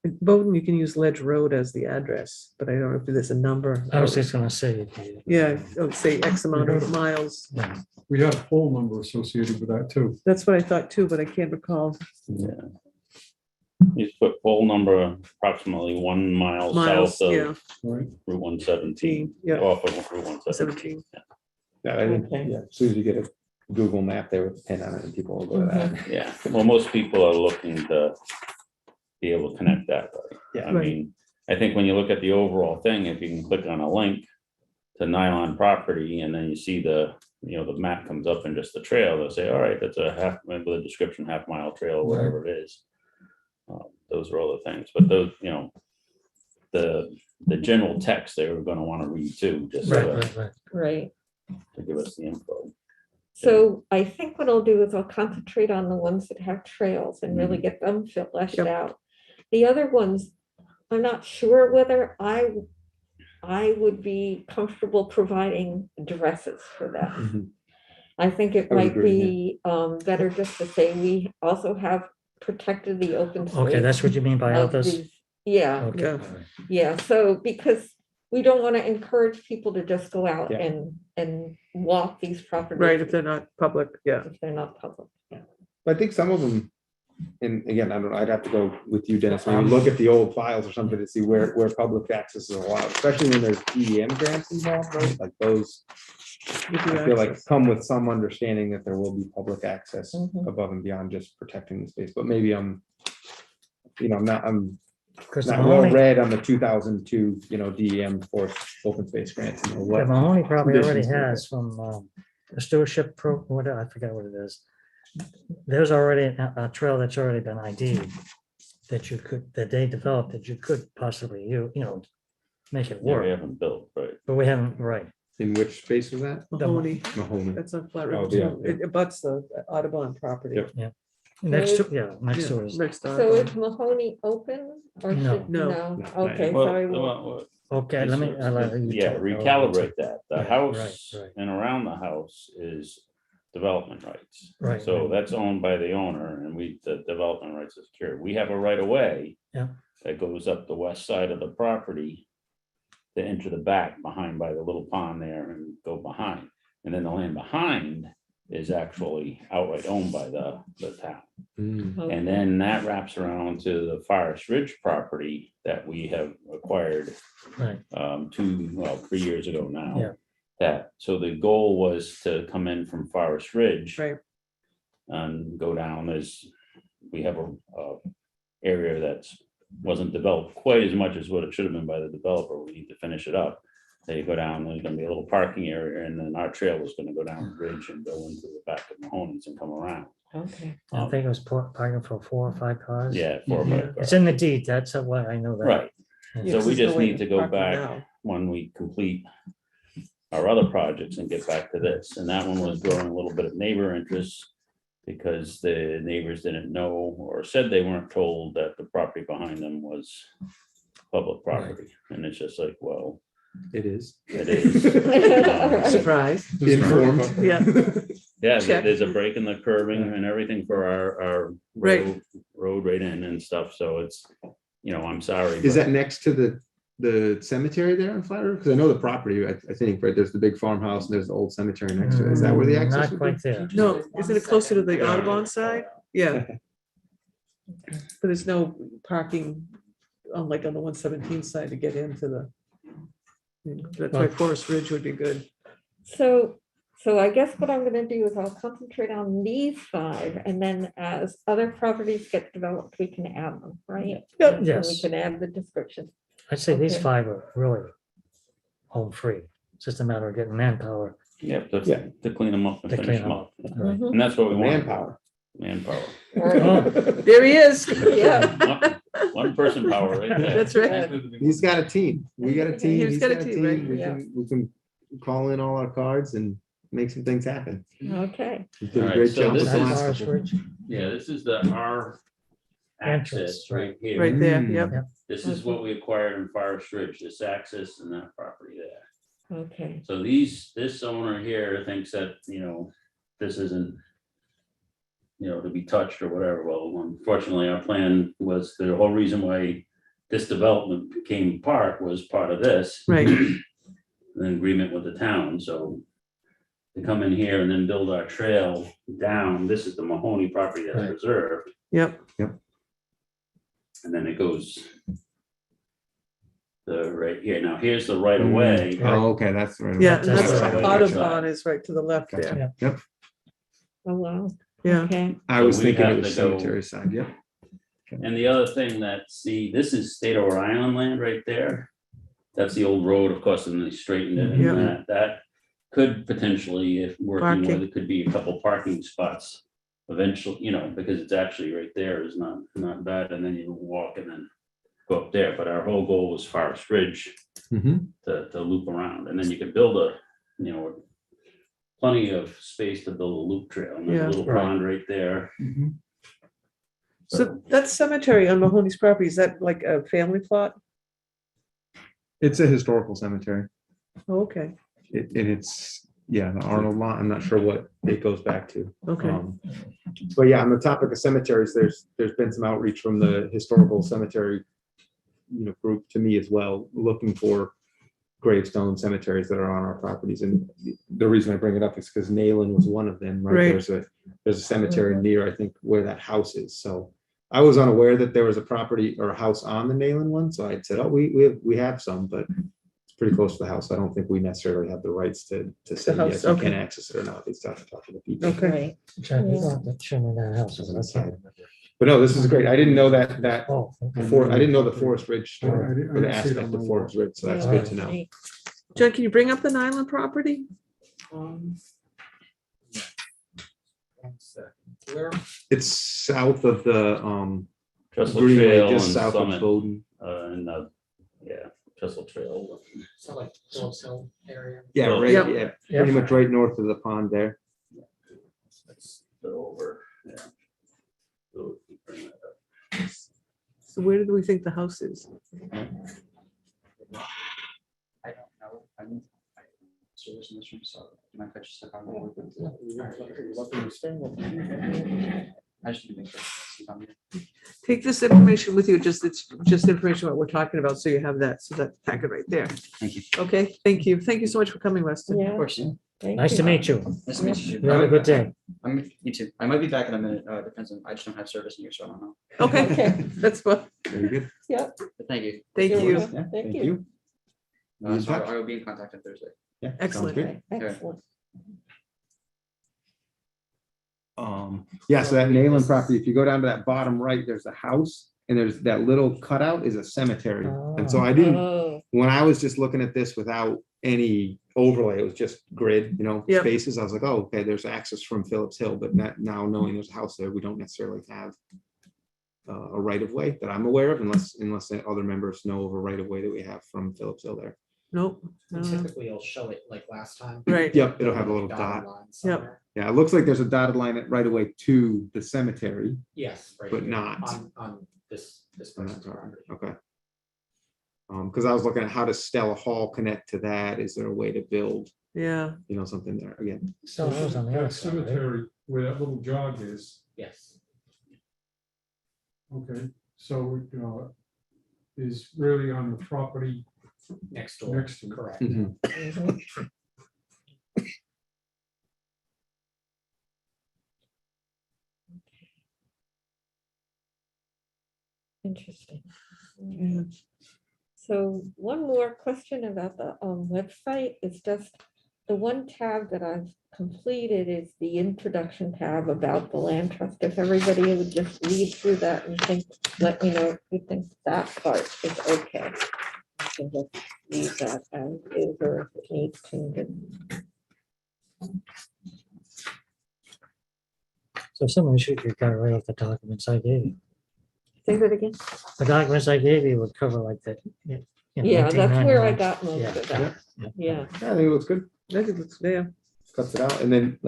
In Bowdoin, you can use Ledge Road as the address, but I don't know if there's a number. I was just gonna say. Yeah, I would say X amount of miles. Yeah. We have a whole number associated with that too. That's what I thought too, but I can't recall. You just put pole number approximately 1 mile Miles, south yeah, of Right. Route 117, yeah, off of Route 117. 17. Yeah, I think, Okay. yeah, as soon as you get a Google map there with a pin on it, and people will go to that. Yeah, well, most people are looking to be able to connect that way. Yeah. I Right. mean, I think when you look at the overall thing, if you can click on a link to nylon property and then you see the map comes up and just the trail, they'll say, all right, that's a half, with a description, half-mile trail, or whatever it is. Those are all the things, but those, the general text they were gonna wanna read too, just Right. Right. to give us the info. So I think what I'll do is I'll concentrate on the ones that have trails and really get them fleshed Yep. out. The other ones, I'm not sure whether I I would be comfortable providing addresses for them. Mhm. I think it I would might agree, be better just to say we also have protected the open space. Okay, that's what you mean by of others? these- Yeah, Okay, Yeah. all right. yeah, so because we don't want to encourage people to just go out Yeah. and walk these properties. Right, if they're not public, yeah. If they're not public, yeah. I think some of them, and again, I don't know, I'd have to go with you, Dennis, maybe look at the old files or something to see where public access is allowed, especially when there's EDM grants involved, right? Like those, I feel like come with some understanding that there will be public access Mhm. above and beyond just protecting the space, but maybe I'm Because the not well Mahoney, read on the 2002, DEM forced open space grants. And the what Mahoney probably already conditions were has from the stewardship pro, whatever, I forget what it is. There's already a trail that's already been ID'd that you could, that they developed, that you could possibly, make it Yeah, we work, haven't built, right? but we haven't, right. In which space was that? Mahoney, Mahoney. that's on Flat Oh, River yeah, too. yeah. It abuts the Audubon property. Yep. Next to, yeah, next Yeah, to is, next to So Audubon. is Mahoney open or No. should, No. no, No, okay, Well, sorry. okay, let me. I'll let you Yeah, talk. recalibrate that. The Right, house right. and around the house is development rights. Right. So that's owned by the owner and the development rights is secured. We have a right of way. Yeah. That goes up the west side of the property. To enter the back behind by the little pond there and go behind. And then the land behind is actually outright owned by the town. Mm. And then that wraps around to the Forest Ridge property that we have acquired Right, 3 years ago now. Yeah. So the goal was to come in from Forest Ridge. Right. And go down we have a area that's wasn't developed quite as much as what it should have been by the developer. We need to finish it up. Then you go down, there's gonna be a little parking area and then our trail is gonna go down the bridge and go into the back of Mahoney's and come around. Okay, I think it was parking for 4 or 5 cars. Yeah. 4 or 5 Yeah. cars. It's in the deed, that's what I know that. Right. Yeah. Yeah, So 'cause we there's no just way need to go parking back now. when we complete our other projects and get back to this. And that one was drawing a little bit of neighbor interest because the neighbors didn't know or said they weren't told that the property behind them was public property. And it's just like, well, It is. it is. Surprise, Informed. yeah. Yeah, Check. there's a break in the curbing and everything for our Right. road right in and stuff. So it's, I'm sorry. Is but- that next to the cemetery there in Flat River? Because I know the property, I think, right, there's the big farmhouse and there's the old cemetery next to it. Is that where the access Not would be? quite there. No, isn't it closer to the Audubon side? Yeah. But there's no parking on the 117 side to get into that's why Well- Forest Ridge would be good. so I guess what I'm gonna do is I'll concentrate on these 5, and then as other properties get developed, we can add them, right? Yep. And we Yes. can add the description. I'd say these Okay. 5 are really home free. It's just a matter of getting manpower Yeah, Yeah. to clean them up and to finish clean them them up. up. Right. Mhm. And that's what we want. Manpower. Manpower. Oh, There he is. Yeah. One person power right there. That's right. He's got a team. We got a team. He's got a team, right? We Yeah. can call in all our cards and make some things happen. Okay, You did a Alright, great so job this with the is last Forest couple. Ridge. Yeah, this is our Entrance, access right here. Right there, Mm. yep. This is what we acquired in Forest Ridge, this access and that property there. okay, So this owner here thinks that, this isn't, to be touched or whatever. Well, unfortunately, our plan was, the whole reason why this development became part was part of this. Right. An agreement with the town, so to come in here and then build our trail down, this is the Mahoney property that's Right. reserved, Yep. and then it goes right here. Now, here's the right of way. Oh, okay, that's right. Yeah, and That's that's right. Audubon is right to the left there. Gotcha. Yep. oh, wow, Yeah. okay, I So was we thinking have it was to go- cemetery side. Yep. And the other thing this is State of Rhode Island land right there. That's the old road, of course, and they straightened it Yeah. and that could potentially, if working with Parking. it, could be a couple parking spots. Eventually, because it's actually right there is not bad, and then you walk and then go up there, but our whole goal was Forest Ridge Mhm. to loop around, and then you could build plenty of space to build a loop trail, and there's Yeah. a little Right. pond right there. So that cemetery on Mahoney's property, is that like a family plot? It's a historical cemetery. Okay, And it's, yeah, the Arnold lot. I'm not sure what it goes back to. okay. But yeah, on the topic of cemeteries, there's been some outreach from the historical cemetery, group to me as well, looking for gravestone cemeteries that are on our properties. And the reason I bring it up is because Nayland was one of them, right? Right. There's a cemetery near, I think, where that house is. So I was unaware that there was a property or a house on the Nayland one. So I said, oh, we have some, but it's pretty close to the house. I don't think we necessarily have the rights to say, house, yes, you okay. can access it or not. It's tough to talk to the people. Okay. Right. Check it Yeah. out, that show me that house. I can't remember. But no, this is great. I didn't know that Oh, okay. I didn't know the Forest Ridge I story, didn't- I or the didn't see it aspect on of my Forest Ridge, so that's Yeah. good to know. Right. John, can you bring up the Nyland property? One second. Where, It's south of the Trestle Greenway, Trail just and south of Summit, Bowdoin. and, yeah, Trestle Trail. so like Phillips Hill area? Yeah, Well, right, Yep. yeah, pretty much right north of the pond there. That's over, yeah. So, bring that up. So where do we think the house is? I don't know. I'm service in this room, so you might catch stuff on. I just need to make sure. it's on here. Take this information with you, it's just information what we're talking about, so you have that, so that packet right there. Thank you. Okay, thank you. Thank you so much for coming, Weston. Yeah. Of course. thank Nice to you. meet you. Nice to meet you. You have a good day. You too. I might be back in a minute. Depends on, I just don't have service in here, so I don't know. Okay, Okay. that's fine. Very good. Yep. But thank you. Thank You're you. welcome. Yeah, Thank you. Be in So touch. I will be in contact on Thursday. Yeah, sounds Excellent. good. Okay, excellent. Yeah, so that Nayland property, if you go down to that bottom right, there's a house and there's that little cutout is a cemetery. And so I didn't, Oh, when I was just looking at this without any overlay, it was just grid, Yep. spaces. I was like, oh, okay, there's access from Phillips Hill, but now knowing there's a house there, we don't necessarily have a right of way that I'm aware of, unless the other members know of a right of way that we have from Phillips Hill there. Nope. Typically, you'll show it like last time. Right. Yep, it'll have a little Dotted dot. line somewhere. Yeah, it looks like there's a dotted line right away to the cemetery. Yes. right But here not. On this on that person's property. property. Okay. Because I was looking at how does Stella Hall connect to that? Is there a way to build, Yeah, something there again? So I was on the other That side, right? cemetery where that little jog is, Yes. okay, so, is really on the property Next door. next to it. Correct. Mhm. mhm. Interesting. yeah. So one more question about the website is just the one tab that I've completed is the introduction tab about the land trust. If everybody would just read through that and let me know if you think that part is okay. I can just leave that as is or if it needs changes. So some issue you got right off the documents I gave you. Say that again? The documents I gave you would cover like that. Yeah, that's where I 1999. got most Yeah. of that. Yeah. Yeah, I think it looks good. I think it's there. Cuts it out. And then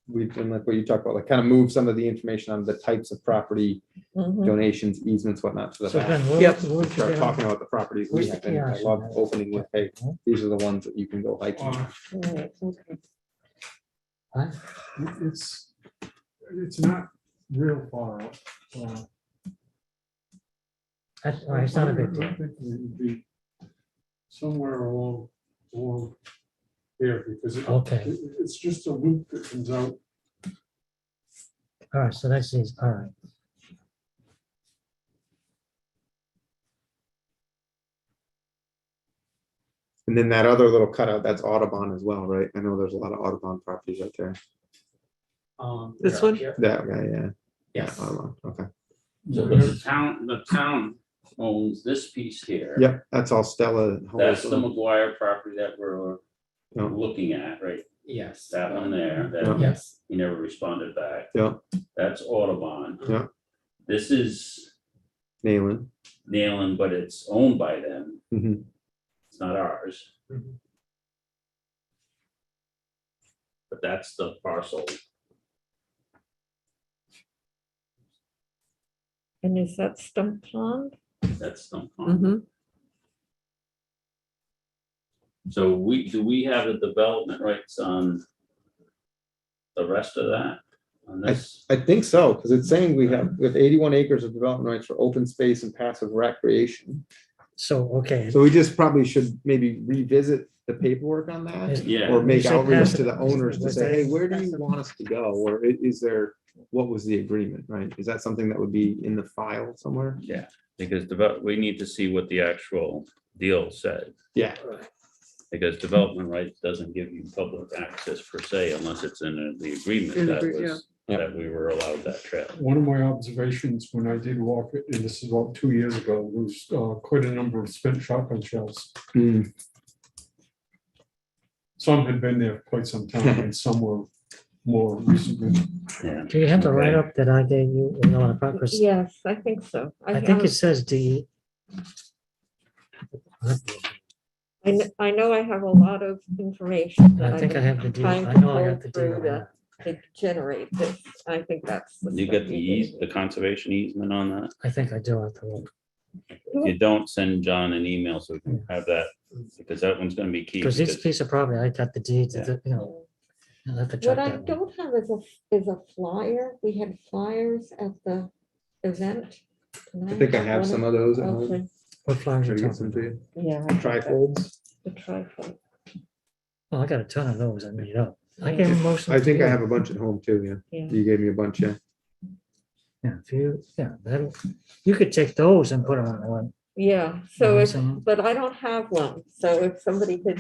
we've done like what you talked about, like kind of move some of the information on the types of property, Mhm. donations, easements, whatnot to the So back. Ben, what Yep. what would you Start do? talking about the properties we have. And Yeah, I love opening with, hey, these are the ones that you can go hiking. Right, okay. Huh? It's not real far out. That's, all right, it's not a big I deal. think it would be somewhere along here, because Okay. it's just a loop that comes out. All right, so that's these, all right. And then that other little cutout, that's Audubon as well, right? I know there's a lot of Audubon properties out there. This They're up one? here? That guy, yeah. Yes. Audubon, okay. So the town owns this piece here. Yep, that's all Stella. That's the McGuire property that we're Yeah. looking at, right? Yes. That one there, Yeah. that Yes. he never responded back. Yeah, That's Audubon. Yeah. This is Nayland. Nayland, but it's owned by them. Mhm. It's not ours. Mhm. But that's the parcel. And is that Stump Pond? That's Stump Pond. Mhm. So do we have the development rights on the rest of that? On this? I think so, because it's saying we have 81 acres of development rights for open space and passive recreation. So, okay. So we just probably should maybe revisit the paperwork on that. Yeah. Or We make should outreach pass to it. the owners to Was say, that- hey, where do you want us to go? Or is there, what was the agreement, right? Is that something that would be in the file somewhere? Yeah, because we need to see what the actual deal said. Yeah, Because development rights doesn't give you public access per se unless it's in the agreement that we were allowed that trail. One of my observations when I did walk it, and this is about 2 years ago, was quite a number of spent shotgun shells. Mm. Some had been there quite some time and some were more recently. Yeah. Do you have the Okay. write-up that I gave you? You know, on the progress? Yes, I think so. I think it says D. I know I have a lot of information. that I I've think I been have the deal. trying I to know I pull got the deal. through on to- that. To generate this. I think that's. You stuff get the you gave the me. conservation easement on that? I think I do have to look. If you don't, send John an email so we can have that, because that one's gonna be key. Because each because- piece of property, I got the deed, to you know. I'll have to check What I that one. don't have is a flyer. We had flyers at the event. I think I have some of those at home. Okay, What flowers Try are to you get some talking to about? you. yeah. I think that- Trifolds. The trifold. Oh, I got a ton of those I made up. I gave them most. of I them think to I you. have a bunch at home too, yeah. Yeah. You gave me a bunch, yeah. Yeah, if you, yeah, that'll, you could take those and put them on one. Yeah, know so what I'm if, saying? but I don't have one, so if somebody could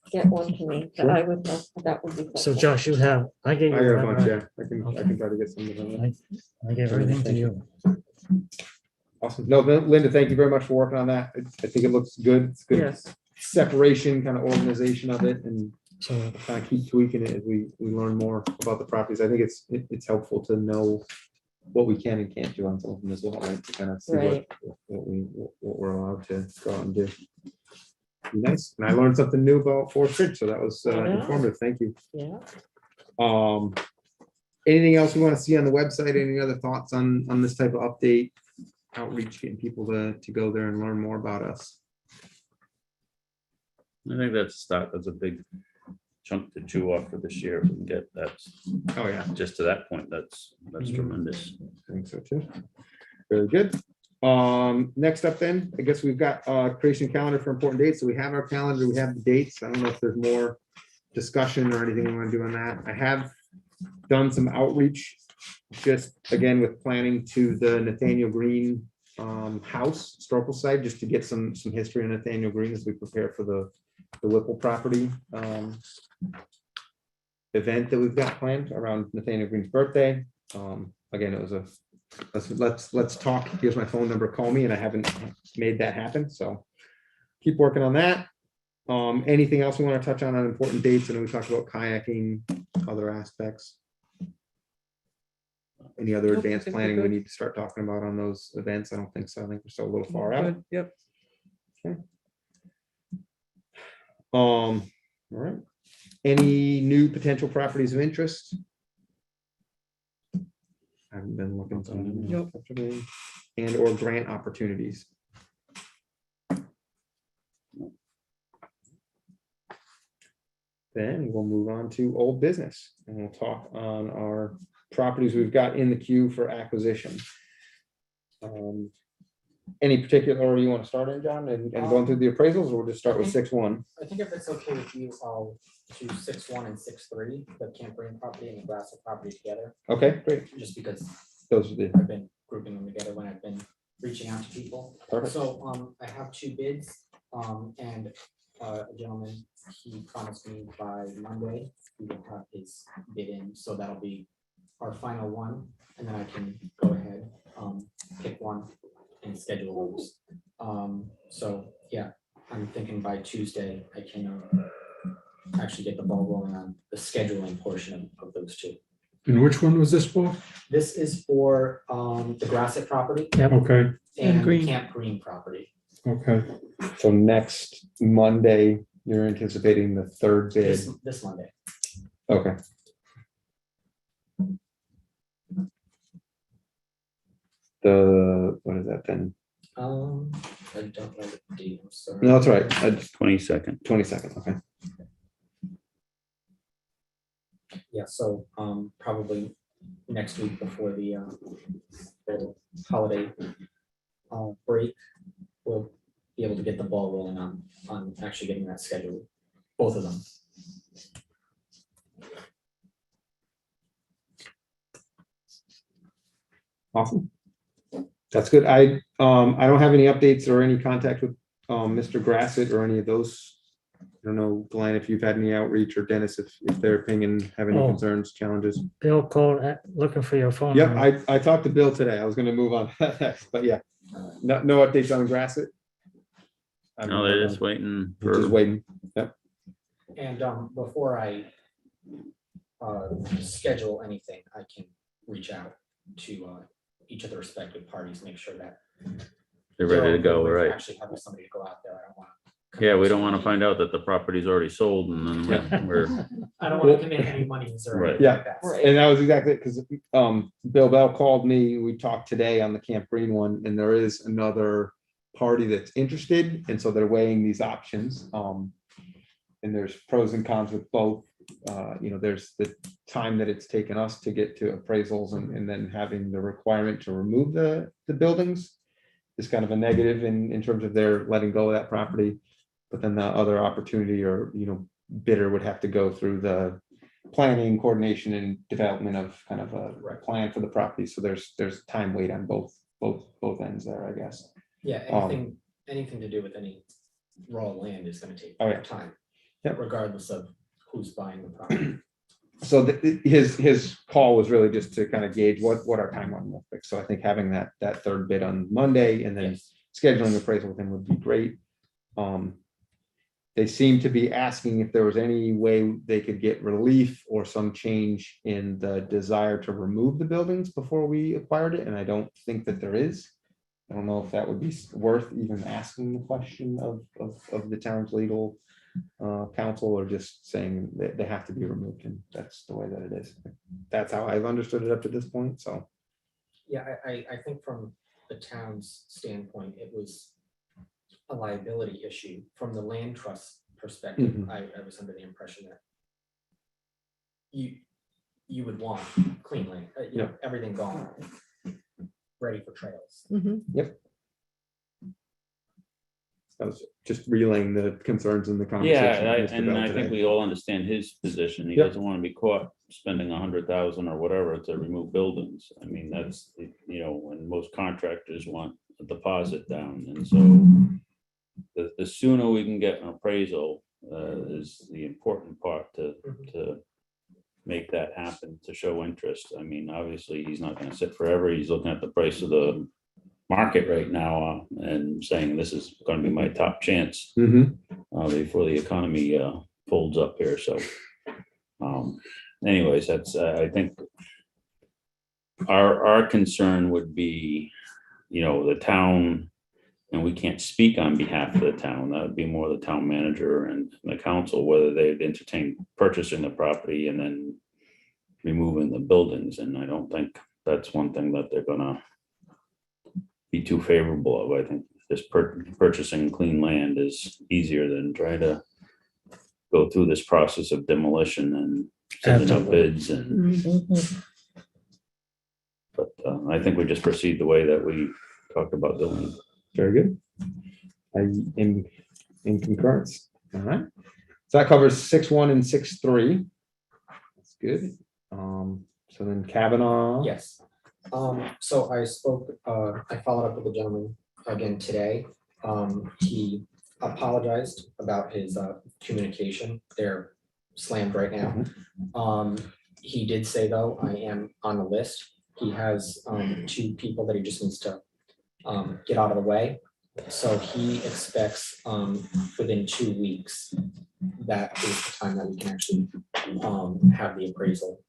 get one to me, Sure. I would, that would be. So helpful. Josh, you have, I gave I you. got a whatever bunch, I- yeah. I Okay. can try to get some of them. I gave everything to you. Awesome. No, Linda, thank you very much for working on that. I think it looks good. It's good Yes, separation, kind of organization of it, and So, kind of keep tweaking it as we learn more about the properties. I think it's helpful to know what we can and can't do on some of them as well, right? To kind of see Right. what we're allowed to go out and do. Nice. And I learned something new about Forest Ridge, so that was Yeah. informative. Thank you. Yeah, Anything else we want to see on the website? Any other thoughts on this type of update? Outreach, getting people to go there and learn more about us. I think that's a big chunk to chew off for this year. If we can get that, Oh, yeah. just to that point, that's Mhm. tremendous. I think so too. Very good. Next up then, I guess we've got creation calendar for important dates. So we have our calendar, we have the dates. I don't know if there's more discussion or anything we want to do on that. I have done some outreach, just again with planning to the Nathaniel Green house, historical site, just to get some history on Nathaniel Green as we prepare for the Whipple property event that we've got planned around Nathaniel Green's birthday. Again, it was let's talk. Here's my phone number. Call me, and I haven't made that happen. So keep working on that. Anything else we want to touch on important dates? I know we talked about kayaking, other aspects. Any other Nope, I advanced think we're planning we good. need to start talking about on those events? I don't think so. I think we're still a little far out. good, yep. All right. Any new potential properties of interest? I haven't been looking. So I don't know. And or grant opportunities. Then we'll move on to old business and we'll talk on our properties we've got in the queue for acquisition. Any particular order you want to start in, John, and going through the appraisals, or we'll just start with 6-1? I think if it's okay with you, I'll choose 6-1 and 6-3, the Camp-Green property and the Grassy property together, Okay, great. just because Those are the I've been grouping them together when I've been reaching out to people. perfect. So, I have 2 bids, and a gentleman, he promised me by Monday, he will have his bid in, so that'll be our final one, and then I can go ahead, pick one and schedule those. So, yeah, I'm thinking by Tuesday, I can actually get the ball rolling on the scheduling portion of those 2. And which one was this for? This is for, the Grassy property Okay, and the Green. Camp Green property. okay. So next Monday, you're anticipating the third bid. This Monday. Okay. What is that then? I don't know the date, I'm sorry. No, that's right. 22nd. 22nd, okay. Yeah, so probably next week before the holiday break, we'll be able to get the ball rolling on actually getting that scheduled, both of them. Awesome. That's good. I don't have any updates or any contact with Mr. Grassett or any of those. I don't know, Glenn, if you've had any outreach, or Dennis, if their opinion have any Oh. concerns, challenges. Bill called, looking for your phone. Yep, number. I talked to Bill today. I was gonna move on to that next, but yeah, no updates on Grassett. No, they're just waiting We're just for, waiting. And before I schedule anything, I can reach out to each of the respective parties, make sure that they're ready to go, we're right? Actually having somebody to go out there. I don't want to. Yeah, we don't want to find out that the property's already sold and then we're, I don't want to commit any monies or Right. anything like that. Right. And that was exactly because Bill Bell called me. We talked today on the Camp Green one, and there is another party that's interested, and so they're weighing these options. And there's pros and cons with both. There's the time that it's taken us to get to appraisals, and then having the requirement to remove the buildings is kind of a negative in terms of their letting go of that property. But then the other opportunity or, bidder would have to go through the planning, coordination, and development of kind of a plan for the property. So there's time wait on both ends there, I guess. Yeah, anything to do with any raw land is going to take Oh, yeah. time. Yep. Regardless of who's buying the property. So his call was really just to kind of gauge what our timeline looks like. So I think having that third bid on Monday and then Yes. scheduling appraisal with him would be great. They seem to be asking if there was any way they could get relief or some change in the desire to remove the buildings before we acquired it, and I don't think that there is. I don't know if that would be worth even asking the question of the town's legal counsel, or just saying that they have to be removed, and that's the way that it is. That's how I've understood it up to this point, so. Yeah, I think from the town's standpoint, it was a liability issue. From the land trust perspective, Mhm. I was under the impression that you would want clean land, everything gone, ready for trails. I was just relaying the concerns and the conversation. yeah, with Mr. and Bell I think today. we all understand his position. He Yep. doesn't want to be caught spending 100,000 or whatever to remove buildings. I mean, that's, when most contractors want a deposit down, and so the sooner we can get an appraisal is the important part to make that happen, to show interest. I mean, obviously, he's not gonna sit forever. He's looking at the price of the market right now and saying, this is gonna be my top chance Mhm. before the economy folds up here. So anyways, that's, I think our concern would be, the town, and we can't speak on behalf of the town. That would be more the town manager and the council, whether they'd entertain purchasing the property and then removing the buildings. And I don't think that's one thing that they're gonna be too favorable of. I think just purchasing clean land is easier than trying to go through this process of demolition and sending out Absolutely. bids. And but I think we just proceed the way that we talked about doing. Very good. In concurrence. All right. So that covers 6.1 and 6.3. That's good. So then Kavanaugh. Yes. So I followed up with the gentleman again today. He apologized about his communication. They're slammed right now. He did say, though, I am on the list. He has 2 people that he just needs to get out of the way. So he expects within 2 weeks, that is the time that we can actually have the appraisal.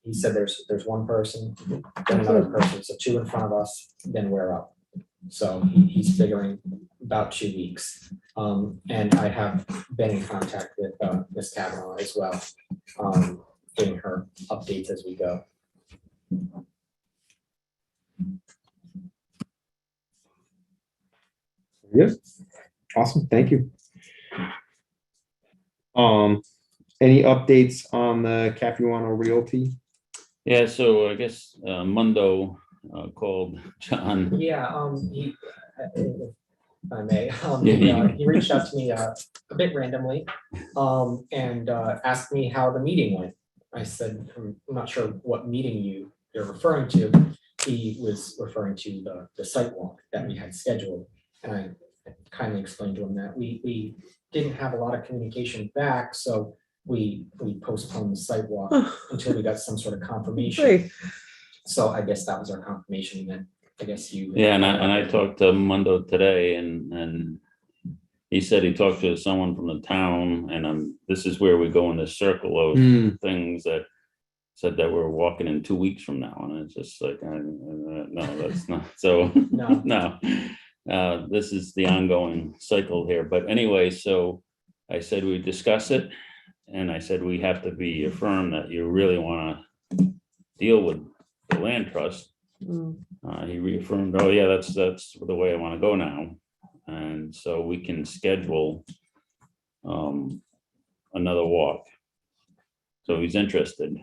He said there's one person, then another person, so 2 in front of us, then we're up. So he's figuring about 2 weeks. And I have been in contact with Ms. Kavanaugh as well, giving her updates as we go. Yes. Awesome, thank you. Any updates on the Capuano Realty? Yeah, so I guess Mundo called John. Yeah, he, if I may, Yeah. he reached out to me a bit randomly, and asked me how the meeting went. I said, I'm not sure what meeting you're referring to. He was referring to the site walk that we had scheduled, and I kindly explained to him that we didn't have a lot of communication back, so we postponed the site walk until we got some sort of confirmation. Great. So I guess that was our confirmation, and then I guess you. Yeah, and I talked to Mundo today, and he said he talked to someone from the town, and this is where we go in this circle of things that said that we're walking in 2 weeks from now, and it's just like, no, that's not so. No. No, this is the ongoing cycle here. But anyway, so I said we discuss it, and I said we have to be affirmed that you really want to deal with the land trust. He reaffirmed, oh yeah, that's the way I want to go now, and so we can schedule another walk. So he's interested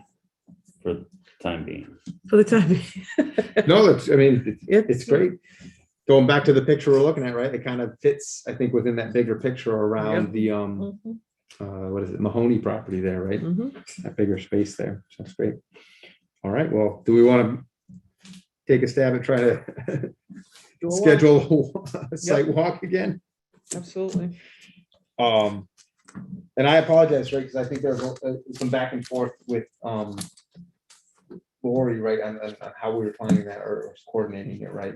for the time being. For the time being. No, it's, I mean, it's It's- great. Going back to the picture we're looking at, right? It kind of fits, I think, within that bigger picture around the what is it, Mahoney property there, right? That bigger space there. So that's great. All right, well, do we want to take a stab at trying to Do a walk. schedule a site walk again? Absolutely. And I apologize, right, because I think there's some back and forth with Lori, right, on how we were planning that or coordinating it, right?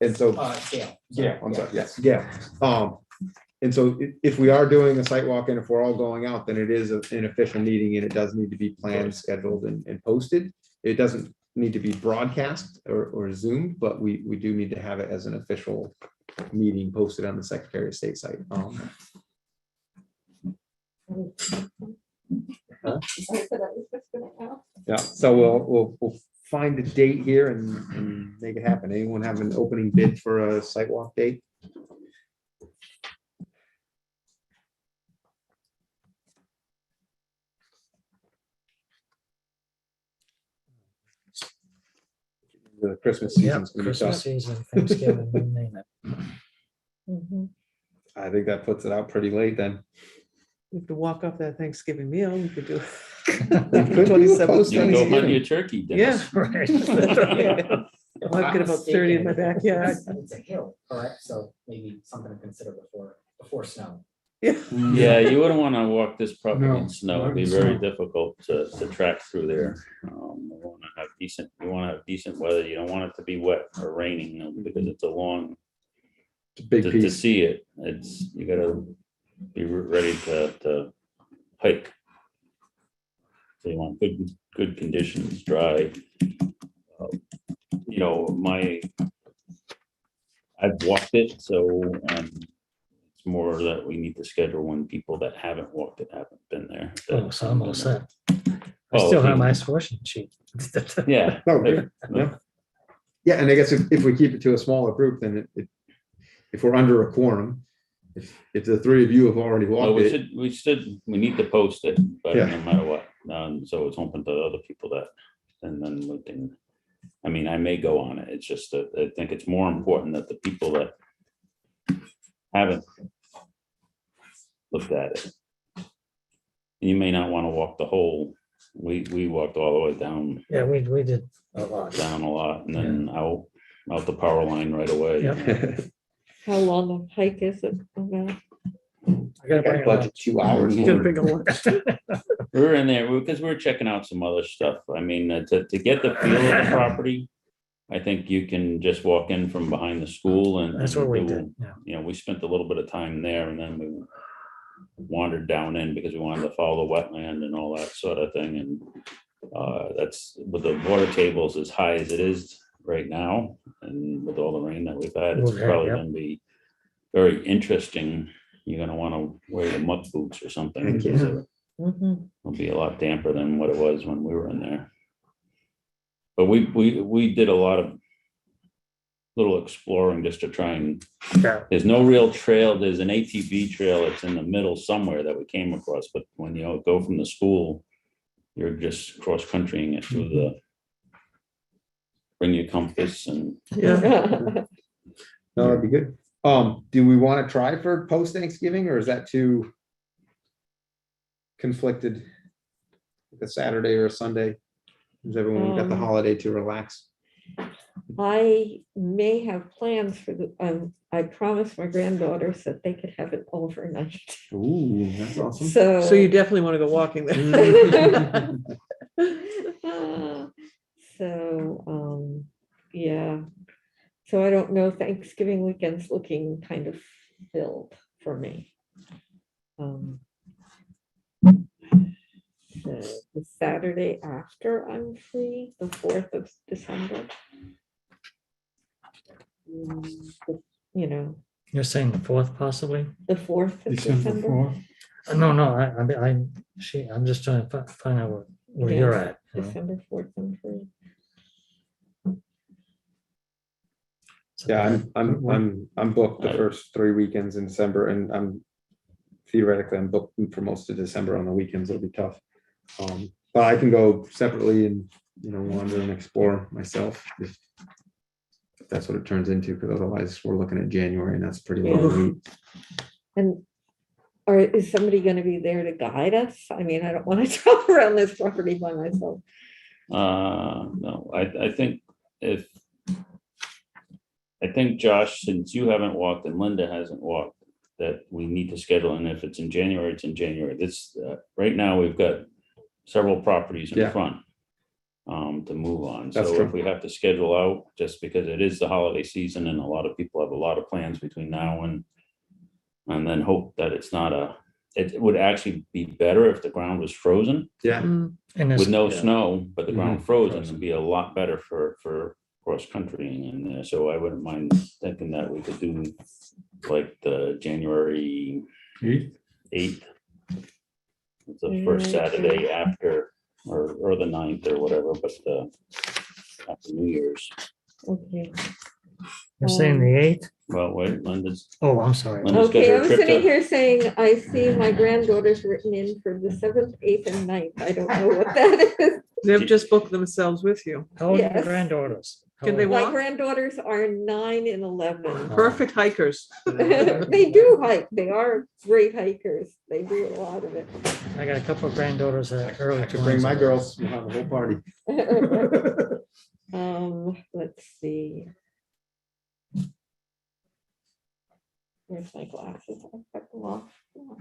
And so, Gail. yeah, I'm sorry, yes, yeah. And so if we are doing a site walk and if we're all going out, then it is an official meeting and it does need to be planned, scheduled and posted. It doesn't need to be broadcast or Zoomed, but we do need to have it as an official meeting posted on the Secretary of State site. Yeah, so we'll find a date here and make it happen. Anyone have an opening bid for a site walk date? The Christmas Yeah, season's gonna be Christmas tough. season, Thanksgiving, you name it. I think that puts it out pretty late then. We have to walk off that Thanksgiving meal. We could do. could do 27th. post You can go hunt Thanksgiving. your turkey. Yeah. Dennis. Right. That's right. I'll get about 30 in my backyard. It's a hill, correct? So maybe something to consider before snow. Yeah. Yeah, you wouldn't want to walk this property No, in snow. It'd not be in very snow. difficult to track through there. You want to have decent weather. You don't want it to be wet or raining because it's a long, It's a big to piece. see it. You gotta be ready to hike. So you want good conditions, dry. You know, I've walked it, so it's more that we need to schedule when people that haven't walked it haven't been there. Oh, so I'm all set. I Oh, still have okay. my solution sheet. Yeah. Oh, great. Yeah. Yeah, and I guess if we keep it to a smaller group, then if we're under a quorum, if the three of you have already Well, walked it, we need to post it, but Yeah. no matter what. So it's open to other people that, and then we can, I mean, I may go on it. It's just that I think it's more important that the people that haven't looked at it. You may not want to walk the whole, we walked all the way down Yeah, we did a lot. a lot and then out the power line right away. Yep. How long a hike is it? about? I gotta bring a budget lunch. 2 hours. Gotta bring a lunch. We were in there because we were checking out some other stuff. I mean, to get the feel of the property, I think you can just walk in from behind the school and. That's what we do- did, yeah. You know, we spent a little bit of time there and then we wandered down in because we wanted to follow the wetland and all that sort of thing. And that's with the water tables as high as it is right now. And with all the rain that we've had, it's Okay, probably yep. gonna be very interesting. You're gonna want to wear the muck boots or something. Heck yeah. Because Mhm. it'll be a lot damper than what it was when we were in there. But we did a lot of little exploring just to try and, Yeah. there's no real trail. There's an ATV trail that's in the middle somewhere that we came across, but when you go from the school, you're just cross-countrying it through the, bring your compass and Yeah. No, that'd be good. Do we want to try for post-Thanksgiving, or is that too conflicted? Like a Saturday or a Sunday? Is everyone got the holiday to relax? I may have plans for I promised my granddaughters that they could have it overnight. Ooh, that's awesome. So you definitely want to go walking there. So, yeah. So I don't know, Thanksgiving weekend's looking kind of filled for me. The Saturday after I'm free, the 4th of December. You know, You're saying the 4th possibly? the 4th of December December. 4th. No, I'm just trying to find out where Yeah, you're at. you know? December 4th, I'm free. So Yeah, that- I'm booked the first 3 weekends in December, and I'm theoretically booked for most of December on the weekends. It'll be tough. But I can go separately and, wander and explore myself if that's what it turns into, because otherwise we're looking at January, and that's pretty long wait. And is somebody going to be there to guide us? I mean, I don't want to travel around this property by myself. no, I think Josh, since you haven't walked and Linda hasn't walked, that we need to schedule, and if it's in January, it's in January. This, right now, we've got several properties in Yeah. front to move on. That's So true. if we have to schedule out, just because it is the holiday season and a lot of people have a lot of plans between now and then hope that it's not it would actually be better if the ground was frozen Yeah, Mm. And it's- with no yeah. snow, but the ground Mhm. frozen would be a lot better for cross-country in there. So I wouldn't mind thinking that we could do like the January 8th. It's the first Saturday after, or the 9th or whatever, but after New Year's. Okay. You're saying the 8th? Well, wait, Linda's, Oh, I'm sorry. Linda's got Okay, her I'm trip sitting to, here saying, I see my granddaughter's written in for the 7th, 8th, and 9th. I don't know what that is. They've just booked themselves with you. How old are your Yes. granddaughters? How Can they old? walk? My granddaughters are 9 and 11. Perfect hikers. They do hike. They are great hikers. They do a lot of it. I got a couple of granddaughters that are early. I could bring my 20s. girls, we'll have a whole party. Let's see. Where's my glasses? I got them off.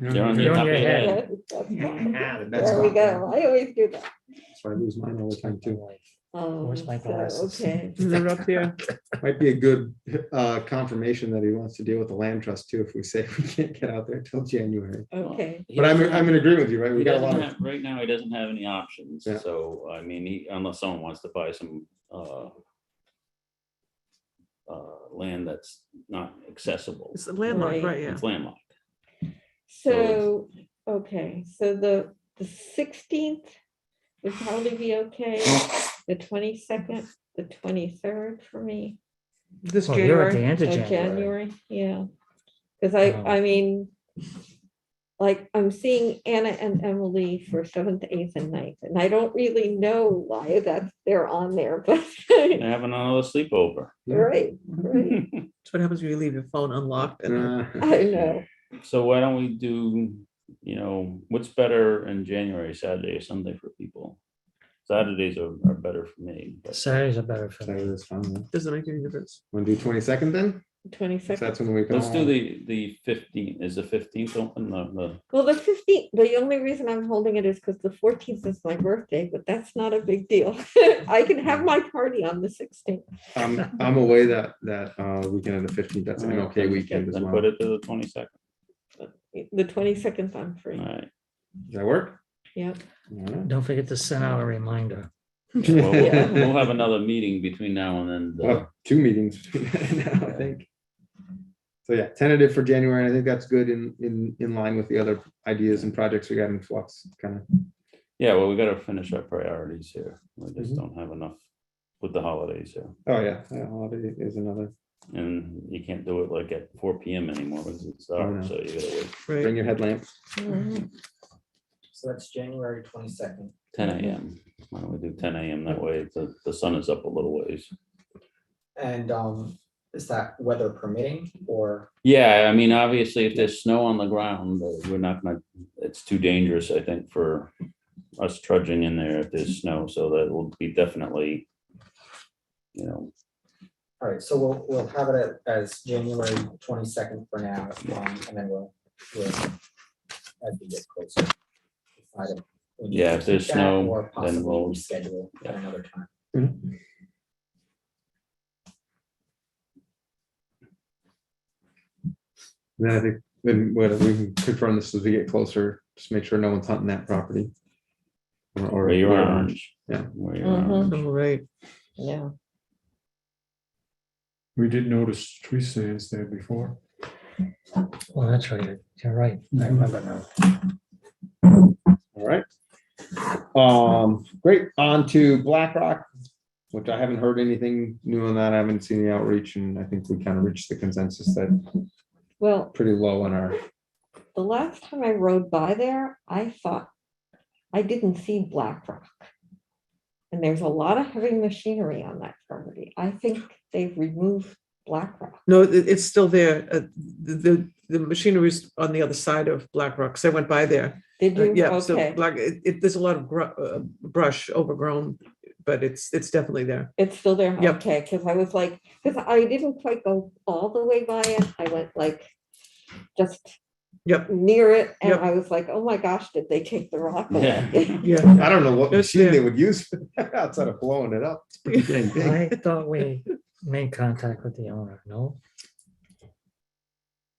You're on You're the on top of your your head. head. That's There we fine. go. I always do that. That's why I lose mine all the time too. Where's my So, glasses? okay. They're up here. Might be a good confirmation that he wants to deal with the land trust too, if we say we can't get out there till January. Okay. He But I'm doesn't have- in agreement with you, right? he We got a doesn't lot of, have- Right now, he doesn't have any options. Yeah. So, I mean, unless someone wants to buy some land that's not accessible. It's landlocked, Right. right, yeah. It's landlocked. So, okay, so the 16th would probably be okay. The 22nd, the 23rd for me. This Well, you're at the January. end of Of January. January, yeah. Because Oh. I mean, like, I'm seeing Anna and Emily for 7th, 8th, and 9th, and I don't really know why they're on there, but, They're having another sleepover. right, right, That's what happens when you leave your phone unlocked. and I know. So why don't we do, what's better in January, Saturday or Sunday for people? Saturdays are better for me. but- Saturdays are better for me. Saturday's fine. Doesn't make any difference. Want to do 22nd then? So 22nd. that's when we come. Let's do the 15th. Is the 15th open? Well, the 15th, the only reason I'm holding it is because the 14th is my birthday, but that's not a big deal. I can have my party on the 16th. I'm away that weekend of the 15th. That's an okay Then- weekend as then well. Put it to the 22nd. The 22nd, I'm free. All right. Does that work? Yeah. All right. Don't forget to send out a reminder. Well, we'll have another meeting between now and then. We'll have 2 meetings between now, I think. So yeah, tentative for January. And I think that's good in line with the other ideas and projects we got in flux, kind of. Yeah, well, we gotta finish our priorities here. We just Mhm. don't have enough with the holidays, yeah. Oh, yeah, holiday is another. And you can't do it like at 4 PM anymore because it's Oh, dark, no. so you gotta wait Right. Bring your headlamp. Mhm. So that's January 22nd. 10 AM. Why don't we do 10 AM? That way the sun is up a little ways. And is that weather permitting or? Yeah, I mean, obviously, if there's snow on the ground, we're not gonna, it's too dangerous, I think, for us trudging in there if there's snow, so that will be definitely, you know, All right, so we'll have it as January 22nd for now, and then we'll as we get closer. decide if we need Yeah, to if there's keep that snow, or then possibly we'll- reschedule at another time. Then I think, then whether we can confirm this as we get closer, just make sure no one's hunting that property. Or where you're where- orange. Yeah. Where you're Mhm. orange. Oh, right. Yeah, We did notice tree stands there before. Well, that's right. You're right. I remember now. All right. Great, on to Black Rock, which I haven't heard anything new on that. I haven't seen the outreach, and I think we kind of reached the consensus that well, pretty low on our, the last time I rode by there, I thought I didn't see Black Rock. And there's a lot of heavy machinery on that property. I think they've removed Black Rock. No, it's still there. The machinery's on the other side of Black Rock, because I went by there. Did you? Yeah, so Okay, Black, there's a lot of brush overgrown, but it's definitely there. it's still there? Yep. Okay, because I was like, because I didn't quite go all the way by it. I went like just Yep. near it, and Yep. I was like, oh my gosh, did they take the rock Yeah. away? Yeah. I don't know what It's machine they there. would use outside of blowing it up. It's pretty dang big. I thought we made contact with the owner, no?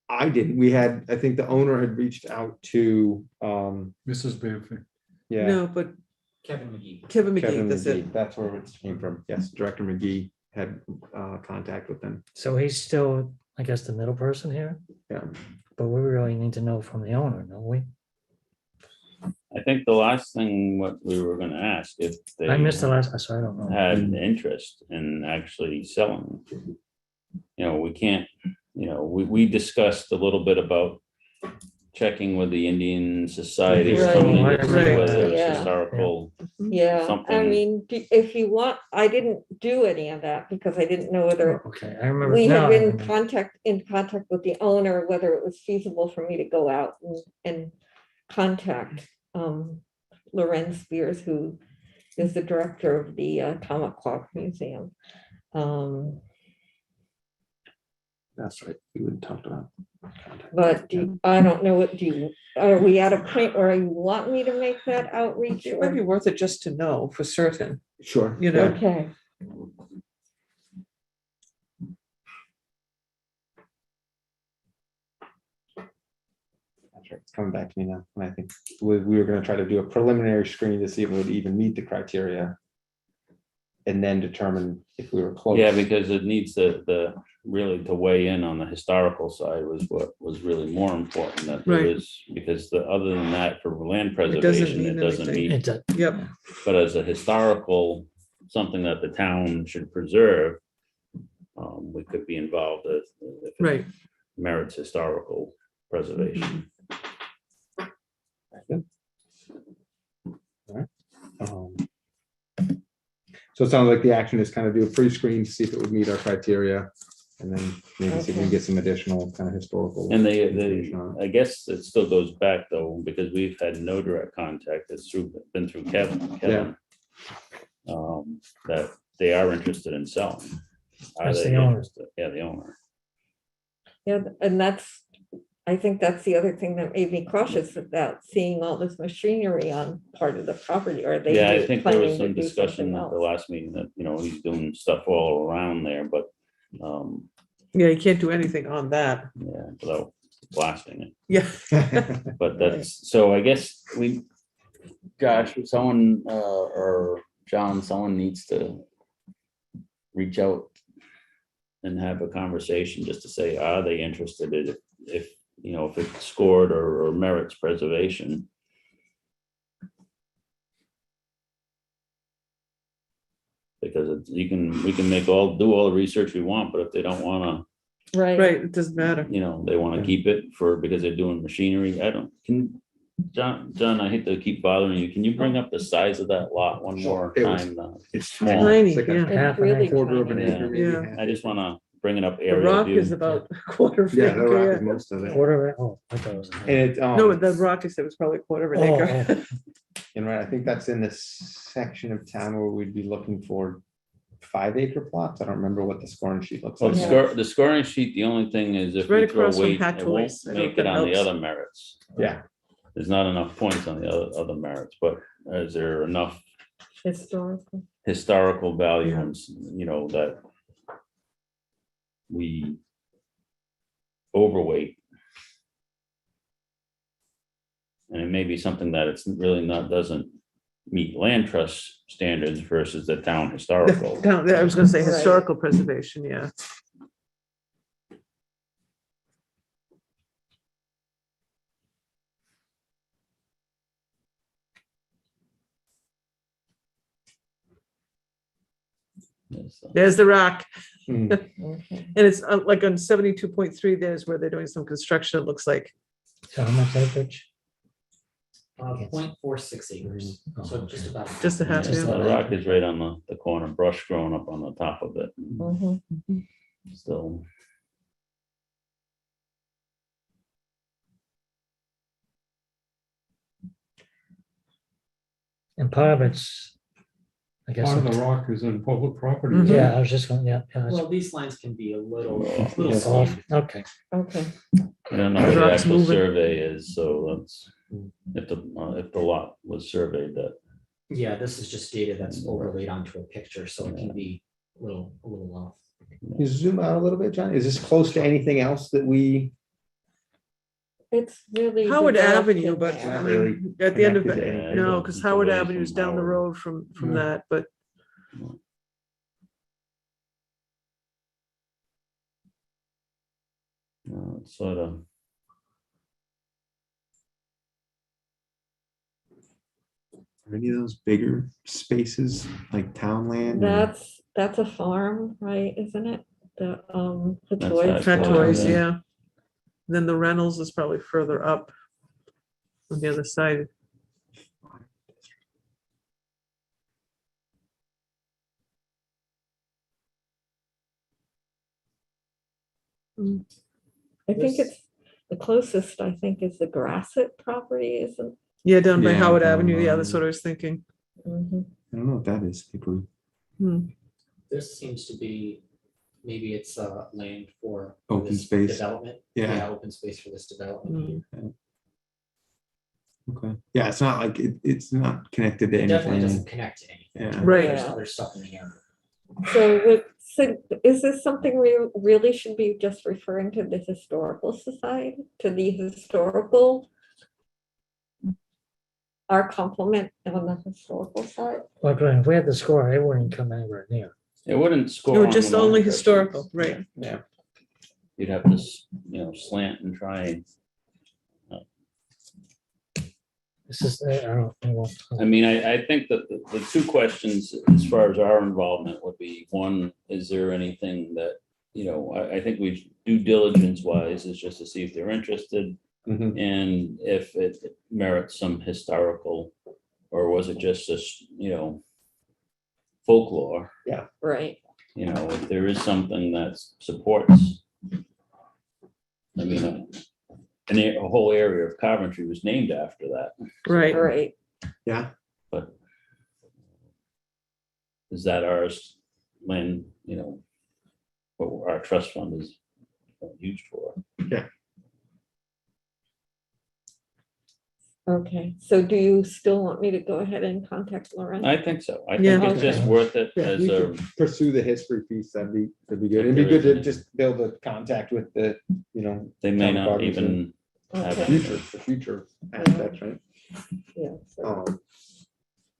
I didn't, we had, I think the owner had reached out to, Mrs. Bamford. yeah. No, but Kevin McGee. Kevin Kevin McGee, that's it. McGee, that's where it came from. Yes, Director McGee had contact with them. So he's still, I guess, the middle person here, Yeah. but we really need to know from the owner, don't we? I think the last thing what we were gonna ask if they I missed the last, so I don't know. had an interest in actually selling. You know, we can't, you know, we discussed a little bit about checking with the Indian Society or Right. something, Right. to see whether it's Yeah. historical. Yeah, I Something- mean, if you want, I didn't do any of that because I didn't know whether Okay, I remember. we now had I been remember. in contact with the owner, whether it was feasible for me to go out and contact Lorenz Spears, who is the director of the Atomic Clock Museum. That's right. We would talk about. But I don't know, what do you, are we at a point where you want me to make that outreach? It might be or- worth it just to know for certain, Sure. you know. Okay, That's right. It's coming back to me now. And I think we were gonna try to do a preliminary screen to see if it would even meet the criteria. And then determine if we were close. Yeah, because it needs really to weigh in on the historical side was what was really more important that there Right. was, because other than that, for land doesn't preservation, mean it doesn't anything. meet. It, Yep, But as a historical, something that the town should preserve, we could be involved if it right. merits historical preservation. So it sounds like the action is kind of do a pre-screen to see if it would meet our criteria. And then maybe see if we can get some additional kind of historical. And information on it. I guess it still goes back though, because we've had no direct contact. It's been through Kevin. That they are interested in selling. Are That's they the owner. interested? Yeah, the owner. yeah, and I think that's the other thing that made me cautious about seeing all this machinery on part of the property, or they. Yeah, I were think there was planning to some do discussion something at the else. last meeting that, you know, he's doing stuff all around there, but, Yeah, you can't do anything on that. yeah, without blasting it. Yeah. But that's, so I guess Josh, someone, or John, someone needs to reach out and have a conversation just to say, are they interested if, you know, if it's scored or merits preservation. Because because we can do all the research we want, but if they don't wanna, Right. Right, it doesn't matter. they wanna keep it because they're doing machinery, John, I hate to keep bothering you, can you bring up the size of that lot one more It was- time? It's Small. Tiny, It's like a yeah. It's Half an really acre. quarter of an tiny. acre, maybe. Yeah. half I just acre. wanna bring it up The aerial rock view. is about a quarter of an Yeah, the rock acre, is yeah. most of it. Quarter, oh, I thought it was. And it, No, the rock is, it was probably a quarter of an Oh, acre. and right, I think that's in this section of town where we'd be looking for 5 acre plots. I don't remember what the scoring sheet looks Well, like. Yeah. the scoring sheet, the only thing is if right we throw across from weight, Hat it won't Toys. I don't know make if it that on the helps. other merits. Yeah, There's not enough points on the other merits, but is there enough Historical. historical value Yeah. and, that we overweight? And it may be something that it's really doesn't meet land trust standards versus the town historical. I was gonna say Right. historical preservation, yeah. Yes, There's the rock. Hmm. Okay. And it's like on 72.3, there's where they're doing some construction, it looks like. So how much acreage? 0.46 acres, so just about. Just a half, yes, yeah. the rock is right on the corner, brush growing up on the top of it, Mhm. still. And part of it's, I guess. Part of the rock is in public property. Mhm. Yeah, I was just going, yeah. Well, these lines can be a little Yeah. small. Okay, Okay. I don't know what The the rock's actual moving. survey is, so that's, if the lot was surveyed, that, Yeah, this is just data that's overlaid onto a picture, so it can be a little off. Can you zoom out a little bit, John? Is this close to anything else that we? It's really. Howard developed Avenue, in but there. I Not mean, really at the end of connected to it, anything. no, Yeah, because it's Howard away Avenue is from down the Howard. road from Yeah. that, but it's sort of. Are any of those bigger spaces like town land? or- That's a farm, right, isn't it? The That's toys. Fat farm, Toys, yeah. yeah. Then the Reynolds is probably further up on the other side. I think it's, the closest, I think, is the Grassett property, isn't? Yeah, down by Yeah, Howard down Avenue, yeah, by- that's what I was thinking. Mhm. I don't know what that is. People. Hmm. This seems to be, maybe it's land for Open this space. development. Yeah. Open space for this development. Hmm. Okay. Yeah, it's not like it's not connected to It definitely anything. doesn't connect to anything. Yeah. Right. There's Yeah. other stuff in the area. So is this something we really should be just referring to the historical society, to the historical? Our complement on the historical side? well, Glenn, if we had the score, it wouldn't come anywhere near. It wouldn't score. No, on just the only non-person. historical, right. Yeah. You'd have to, slant and try and. This is, I don't know. I mean, I think that the two questions as far as our involvement would be, one, is there anything that, I think we due diligence wise is just to see if they're interested Mhm. and if it merits some historical, or was it just this, folklore? Right. If there is something that supports. I mean, a whole area of Coventry was named after that. Right. Right. Yeah. But is that ours land, what our trust fund is used for? Okay, so do you still want me to go ahead and contact Lauren? I think so. I Yeah. think it's just Okay. worth it Yeah, as We a, could pursue the history piece. That'd be good. If It'd be there good is to any. just build a contact with the, they may Town not Cognizant. even have Okay. it. for future aspects, right? Yeah, so-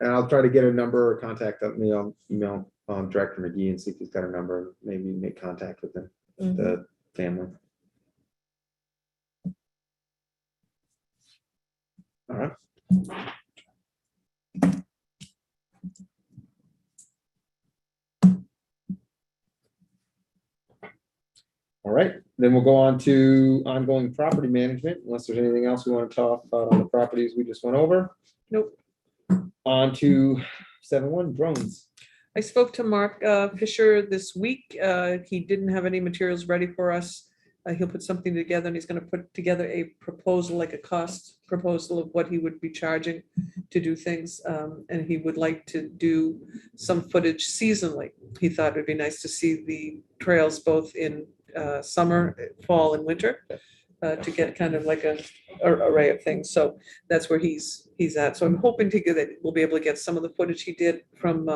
And I'll try to get a number or contact up me. I'll email Director McGee and see if he's got a number, maybe make contact with the Mhm. family. All right. All right, then we'll go on to ongoing property management, unless there's anything else we want to talk about on the properties we just went over. Nope. On to 7.1 drones. I spoke to Mark Fisher this week. He didn't have any materials ready for us. He'll put something together and he's going to put together a proposal, like a cost proposal of what he would be charging to do things. And he would like to do some footage seasonally. He thought it'd be nice to see the trails both in summer, fall and winter to get kind of like a array of things. So that's where he's at. So I'm hoping to get it. We'll be able to get some of the footage he did from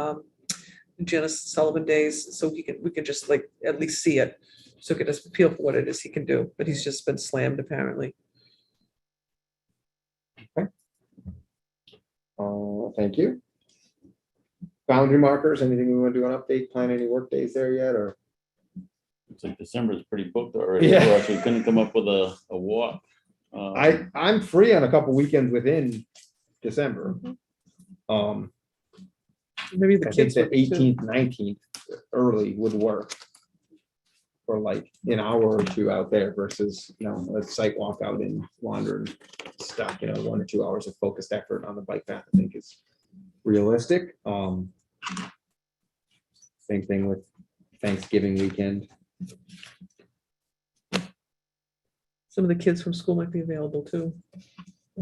Janice Sullivan days, so we can just like at least see it, so get us a feel for what it is he can do. But he's just been slammed apparently. Thank you. Boundary markers, anything we want to do an update, plan any work days there yet, or? It's like December is pretty booked already. Yeah. For us. We couldn't come up with a walk. I'm free on a couple weekends within December. Maybe the I think kids. the would too. 18th, 19th early would work. For like an hour or two out there versus, a site walk out and wander and stuff, 1 or 2 hours of focused effort on the bike path, I think is realistic. Same thing with Thanksgiving weekend. Some of the kids from school might be available too.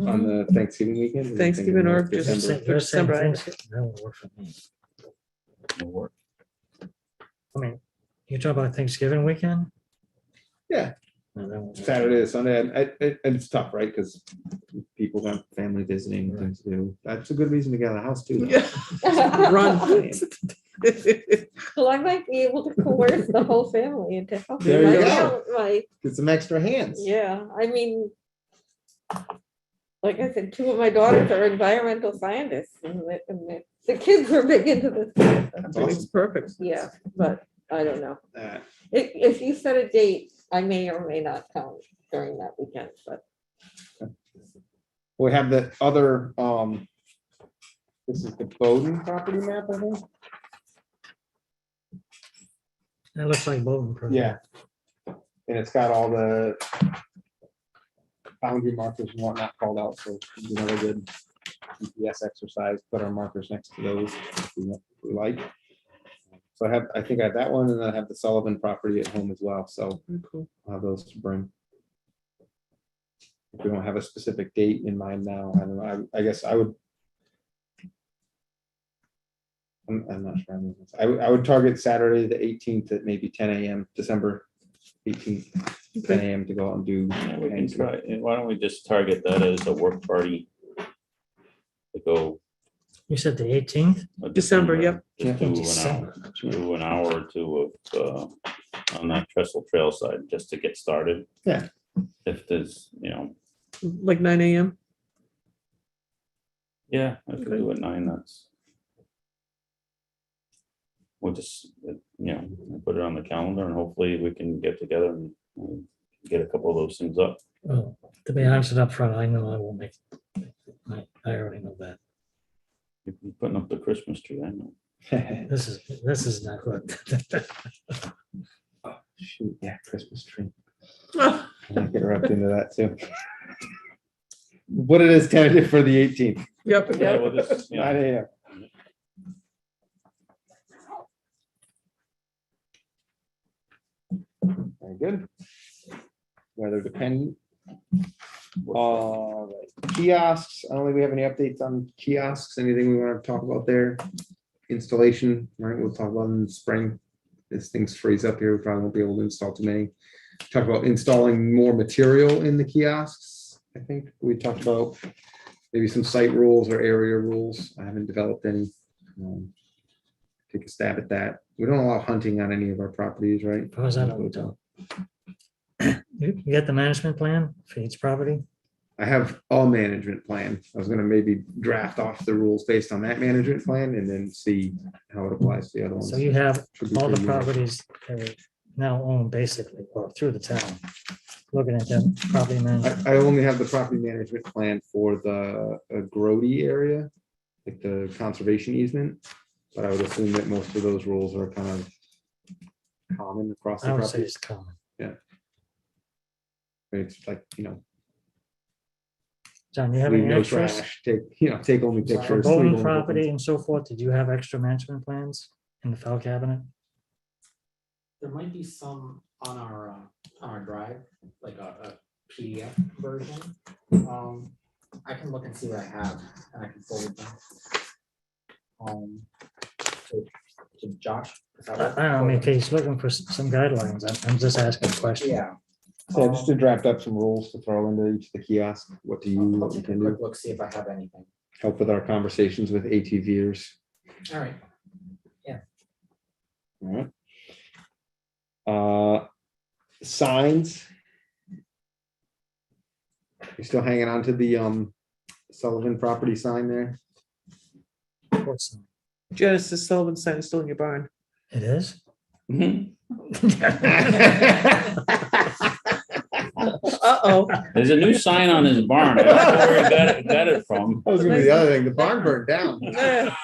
On the Thanksgiving weekend. Thanksgiving or just- December. You're saying December, things that will work for me. It'll work. I mean, you talk about Thanksgiving weekend? Yeah. No, that won't work. Saturday to Sunday, and it's tough, right? Because people got family visiting, Right. things to do. That's a good reason to get out of the house too. though. Yeah. Run. Well, I might be able to coerce the whole family into helping. There you I go. don't, like, Get some extra hands. yeah, I mean, like I said, 2 of my daughters are environmental scientists and the kids are big into this. That's It's awesome. perfect. Yeah, but I don't know. Uh, If you set a date, I may or may not come during that weekend, but We have the other, this is the Bowdoin property map, I think. That looks like Bowdoin. Property. Yeah. And it's got all the boundary markers and whatnot called out, so it's another good GPS exercise, put our markers next to those if we like. So I think I have that one, and then I have the Sullivan property at home as well, so Very cool. I'll have those to bring. If we don't have a specific date in mind now, I don't know, I guess I would. I'm not sure. I would target Saturday, the 18th at maybe 10 a.m., December 18th, 10 a.m. to go out and do. Yeah, we can try. Why don't we just target that as a work party? To go. You said the 18th? December, yep. Just do December. an hour or two of, on that Trestle Trail side, just to get started. Yeah. If there's, Like 9 a.m. yeah, I could Okay. do it 9, that's. We'll just, put it on the calendar and hopefully we can get together and get a couple of those things up. Well, to be honest up front, I know I won't make it. I already know that. You're putting up the Christmas tree, I know. This is not good. Oh, shoot, yeah, Christmas tree. Ah, I'll get wrapped into that too. What it is tentative for the 18th, Yep. Yeah, well, this, 9 a.m. Very good. Weather dependent. All right, kiosks, I don't think we have any updates on kiosks, anything we want to talk about there? Installation, right, we'll talk about in the spring. As things freeze up here, we probably won't be able to install too many. Talk about installing more material in the kiosks. I think we talked about maybe some site rules or area rules. I haven't developed any. Take a stab at that. We don't allow hunting on any of our properties, right? How is that? You get the management plan for each property? I have a management plan. I was gonna maybe draft off the rules based on that management plan and then see how it applies to the other ones. So you have Should be all the pretty easy. properties that are now owned basically, or through the town. Looking at that property management. I only have the property management plan for the Grody area, like the conservation easement. But I would assume that most of those rules are kind of common across the I would say property. it's common. Yeah. It's like, John, you have leave any no extras? trash, take only For pictures. leave Bowdoin only property photos. and so forth, did you have extra management plans in the file cabinet? There might be some on our drive, like a PDF version. I can look and see what I have, and I can forward them. To Josh. Is that I what- don't know, maybe he's looking for some guidelines. I'm just asking a question. Yeah. So yeah, just to draft up some rules to throw into each of the kiosks, what do you, I'll what you take a can quick do, look, see if I have anything. help with our conversations with ATVers. All right. All right. Signs. You still hanging on to the Sullivan property sign there? What's- Genesis Sullivan sign is still in your barn. It is? Mhm. Uh-oh. There's a new sign on his barn. I don't know where he got it from. That was gonna be the other thing, the barn burned down. Yeah,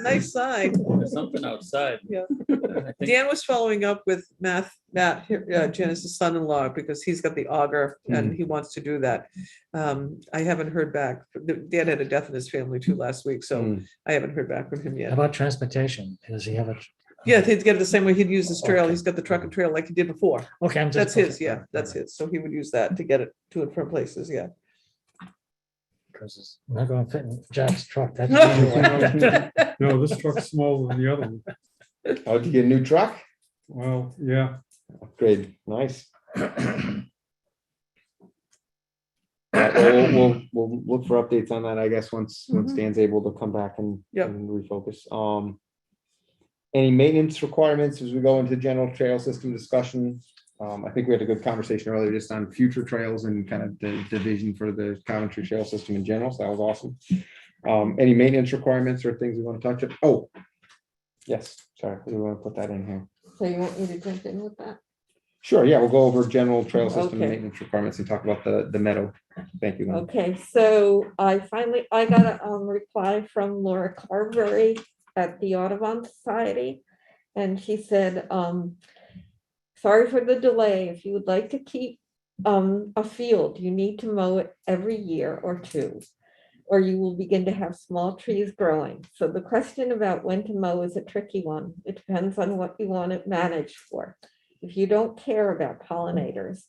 nice sign. There's something outside. Yeah. I think- Dan was following up with Matt, Janice's son-in-law, because he's got the auger and he wants to do that. I haven't heard back. Dan had a death in his family too last week, so Mm. I haven't heard back from him How yet. about transportation? Does he have a? Yeah, he'd get it the same way he'd use his trail. Okay. He's got the truck and trail like he did before. Okay, I'm just. That's his, okay, yeah, right, that's right, his. So he would use that to get it to and from places, yeah. Because it's not going to fit in Jack's truck. That's. No, this truck's smaller than the other one. Oh, did you get a new truck? Well, yeah, Great, nice. We'll look for updates on that, I guess, once Mhm. Dan's able to come back and Yep. and refocus. Any maintenance requirements as we go into general trail system discussion? I think we had a good conversation earlier just on future trails and kind of the division for the Coventry trail system in general, so that was awesome. Any maintenance requirements or things we want to touch on? Oh, yes, sorry, we want to put that in here. So you want me to jump in with that? Sure, yeah, we'll go over general trail system Okay. maintenance requirements and talk about the meadow. Thank you. Lynn. Okay, so I got a reply from Laura Carberry at the Audubon Society. And she said, sorry for the delay. If you would like to keep a field, you need to mow it every year or two, or you will begin to have small trees growing. So the question about when to mow is a tricky one. It depends on what you want it managed for. If you don't care about pollinators,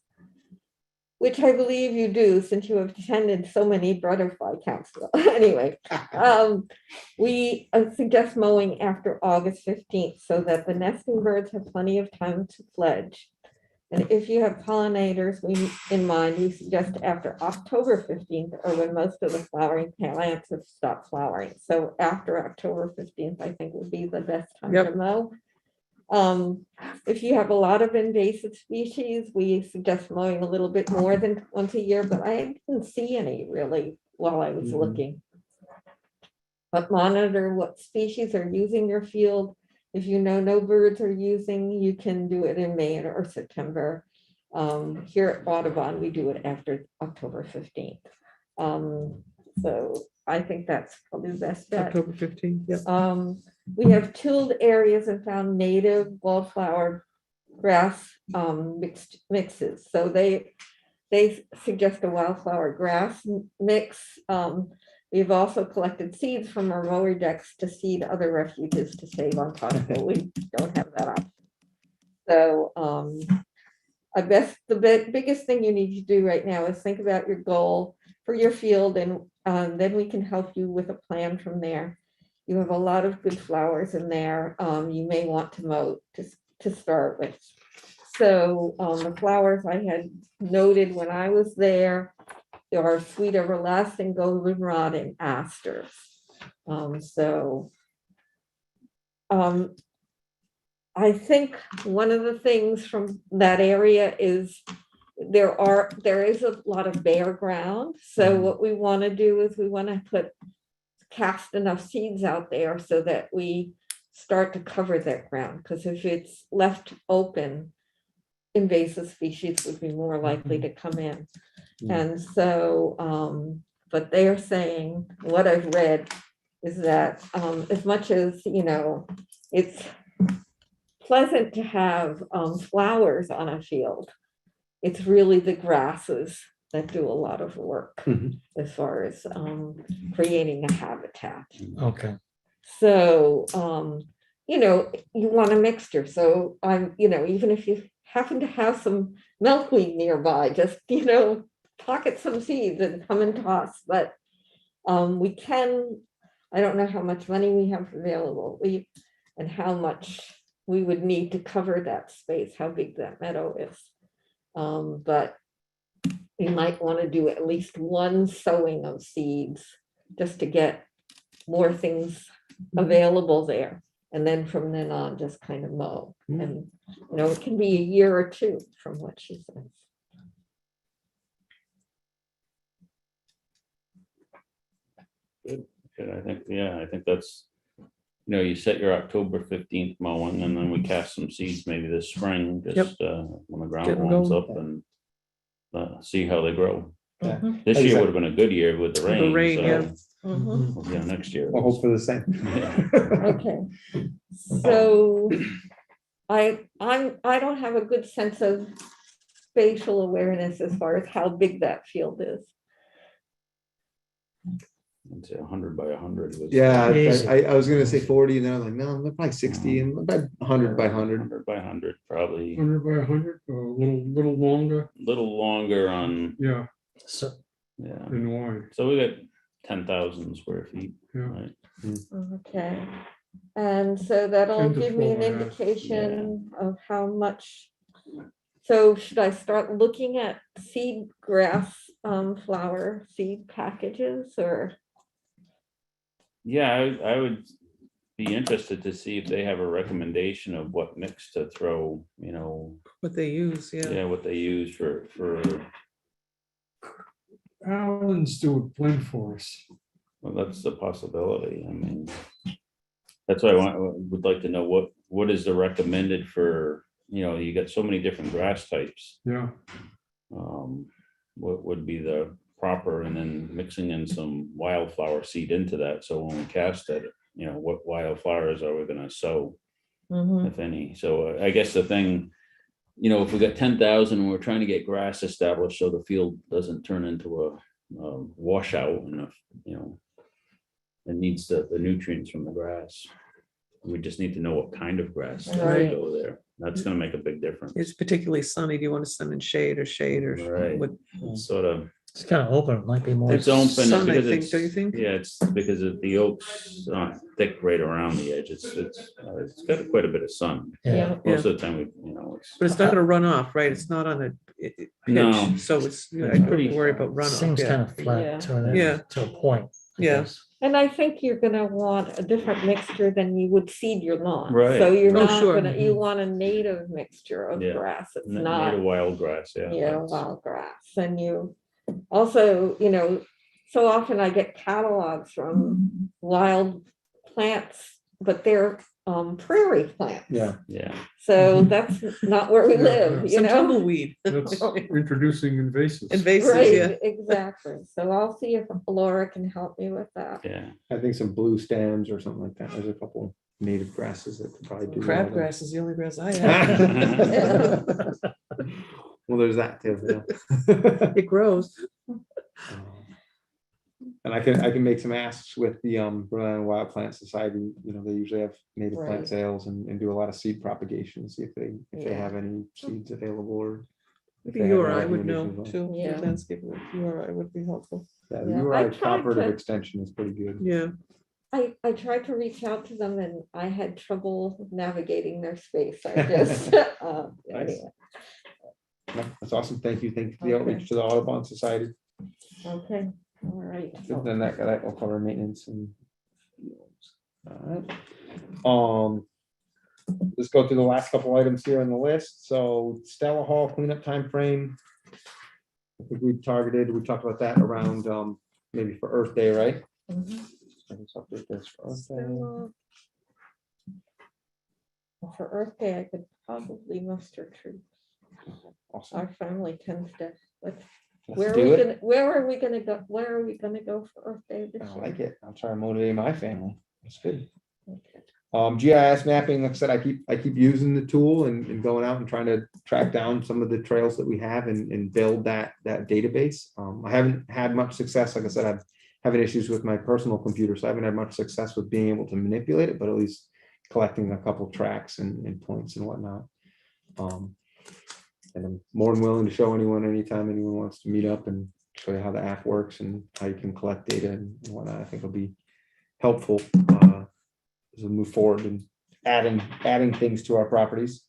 which I believe you do, since you have attended so many butterfly council. Anyway, we suggest mowing after August 15th so that the nesting birds have plenty of time to fledge. And if you have pollinators in mind, we suggest after October 15th, or when most of the flowering plants have stopped flowering. So after October 15th, I think would be the best time Yep. to mow. If you have a lot of invasive species, we suggest mowing a little bit more than once a year, but I didn't see any really while I was Mhm. looking. But monitor what species are using your field. If you know no birds are using, you can do it in May or September. Here at Audubon, we do it after October 15th. So I think that's probably the best bet. October 15th, yep. We have tilled areas and found native wildflower grass mixes. So they suggest a wildflower grass mix. We've also collected seeds from our mower decks to seed other refuges to save on cost, but we don't have that option. So I guess the biggest thing you need to do right now is think about your goal for your field, and then we can help you with a plan from there. You have a lot of good flowers in there. You may want to mow to start with. So the flowers I had noted when I was there are sweet everlasting, goldenrod, and asters. I think one of the things from that area is there is a lot of bare ground. So what we want to do is we want to cast enough seeds out there so that we start to cover that ground, because if it's left open, invasive species would be more likely to come in. And so, but they are saying, what I've read is that as much as, it's pleasant to have flowers on a field, it's really the grasses that do a lot of work Mhm. as far as creating a habitat. Okay, So, you want a mixture. So even if you happen to have some milkweed nearby, just, pocket some seeds and come and toss. But I don't know how much money we have available, and how much we would need to cover that space, how big that meadow is. But we might want to do at least one sowing of seeds just to get more things available there. And then from then on, just kind of mow. And, it can be a year or two from what she says. Good, I think that's, you set your October 15th mowing, and then we cast some seeds maybe this spring, just when the Get ground 'em warms going. up, and see how they grow. Yeah. Mhm, This Like I year said- would have been a good year with the With the rain, rain, so, mhm. next year. We'll hope for the same. Okay, so I don't have a good sense of spatial awareness as far as how big that field is. I'd say 100 by 100 was. Yeah, Easy. I was gonna say 40, and then I was like, no, they're probably 60, and about 100 by 100. 100 by 100, probably 100 by 100, or a little longer, a little longer on, yeah, so, yeah. and wide, So we got 10,000 square feet, yeah. right? Okay, and so that'll 10 to give me an 12 and a half. indication of how much. So should I start looking at seed grass, flower seed packages, or? Yeah, I would be interested to see if they have a recommendation of what mix to throw, What they use, yeah. what they use for, Allen's do a blend for us. well, that's the possibility. I mean, that's why would like to know what is the recommended for, you got so many different grass types. Yeah, What would be the proper, and then mixing in some wildflower seed into that. So when we cast it, what wildflowers are we gonna sow, Mhm. if any? So I guess the thing, if we got 10,000 and we're trying to get grass established so the field doesn't turn into a washout, and it needs the nutrients from the grass. We just need to know what kind of grass to Right. go there. That's gonna make a big difference. It's particularly sunny. Do you want to sun in shade or Right. what? It's sort of, it's kind of open, it might be more. it's open Sun, I because think, it's, don't you think? yeah, it's because the oak's thick right around the edge. It's got quite a bit of sun. Yeah, Most of the time, it's. But it's not gonna run off, right? It's not on a No. pitch, so it's, I It's don't pretty- worry about runoff. seems yeah. kind of Yeah. flat Yeah. to a point. I Yeah. guess. And I think you're gonna want a different mixture than you would seed your lawn. Right. So you're Oh, not sure. gonna, you want a native mixture of Yeah. grass. It's Native not, wild grass, yeah. that's- wild grass. And you also, so often I get catalogs from wild plants, but they're prairie plants. Yeah. Yeah, So that's not where we Yeah, live, yeah. Some tumbleweed. That's introducing invasives. Invasive, yeah. Right, exactly. So I'll see if Laura can help me with that. yeah. I think some blue stems or something like that. There's a couple native grasses that could probably do. well there. Crabgrass is the only grass I have. Well, there's that too. Yeah. It grows. And I can make some asks with the Rhode Island Wild Plant Society. They usually have native Right. plant sales and do a lot of seed propagation. See if they Yeah. have any seeds available, or if Maybe they you have or any I would know recommendations too. Yeah. The landscape, you or I would be helpful. on- Yeah, Yeah, I URI tried cooperative to- extension is pretty good. Yeah. I tried to reach out to them and I had trouble navigating their space. I just, anyway, No, that's awesome. Thank you. Thank you for the Okay. outreach to the Audubon Society. okay, all right. Then that will cover maintenance and. Alright. Let's go through the last couple items here on the list. So Stella Hall cleanup time frame. I think we talked about that around, maybe for Earth Day, right? Mhm. Let's update this for Earth Day. So, for Earth Day, I could probably muster troops. Awesome. Our family tends to, like, Let's where do it. are we gonna go? Where are we gonna go for Earth Day this I year? like it. I'll try to motivate my family. That's good. Okay. GIS mapping, like I said, I keep using the tool and going out and trying to track down some of the trails that we have and build that database. I haven't had much success. Like I said, I've having issues with my personal computer, so I haven't had much success with being able to manipulate it, but at least collecting a couple tracks and points and whatnot. And I'm more than willing to show anyone anytime anyone wants to meet up and show you how the app works and how you can collect data and whatnot. I think it'll be helpful as we move forward and adding things to our properties.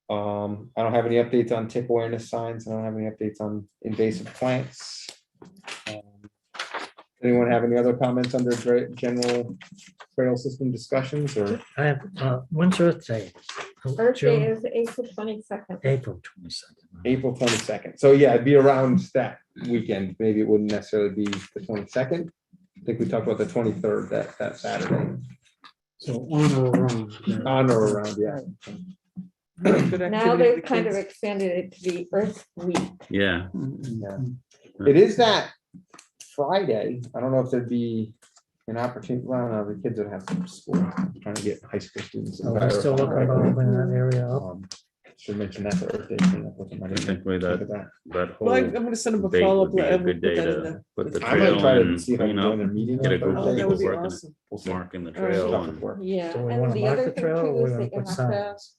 I don't have any updates on tick awareness signs. I don't have any updates on invasive plants. Anyone have any other comments under general trail system discussions or? I have, when's Earth Day? Oh, Earth Day June? is April 22nd. April 22nd. April 22nd. So yeah, it'd be around that weekend. Maybe it wouldn't necessarily be the 22nd. I think we talked about the 23rd, that Saturday. So on or around. On or around, yeah. Good Now activity they've for kind of kids. expanded it to be Earth Week. Yeah. Yeah. It is that Friday. I don't know if there'd be an opportunity. Well, no, the kids would have some school. I'm trying to get high school students. Are we still looking about opening that area up? Should mention that for Earth Day cleanup with them. I I didn't think we think of that, that. that Well, I'm whole gonna send them a date follow-up. would be a and we'll good put day that in to the- put the I might trail try to in, see if I clean can up, join their meeting. get a on group Oh, of Thursday. that people would be working, awesome. We'll see. marking the Or trail. Stuff and- with work. Yeah, Do we and want to the mark other the thing trail or too we is want that to you put have to, signs?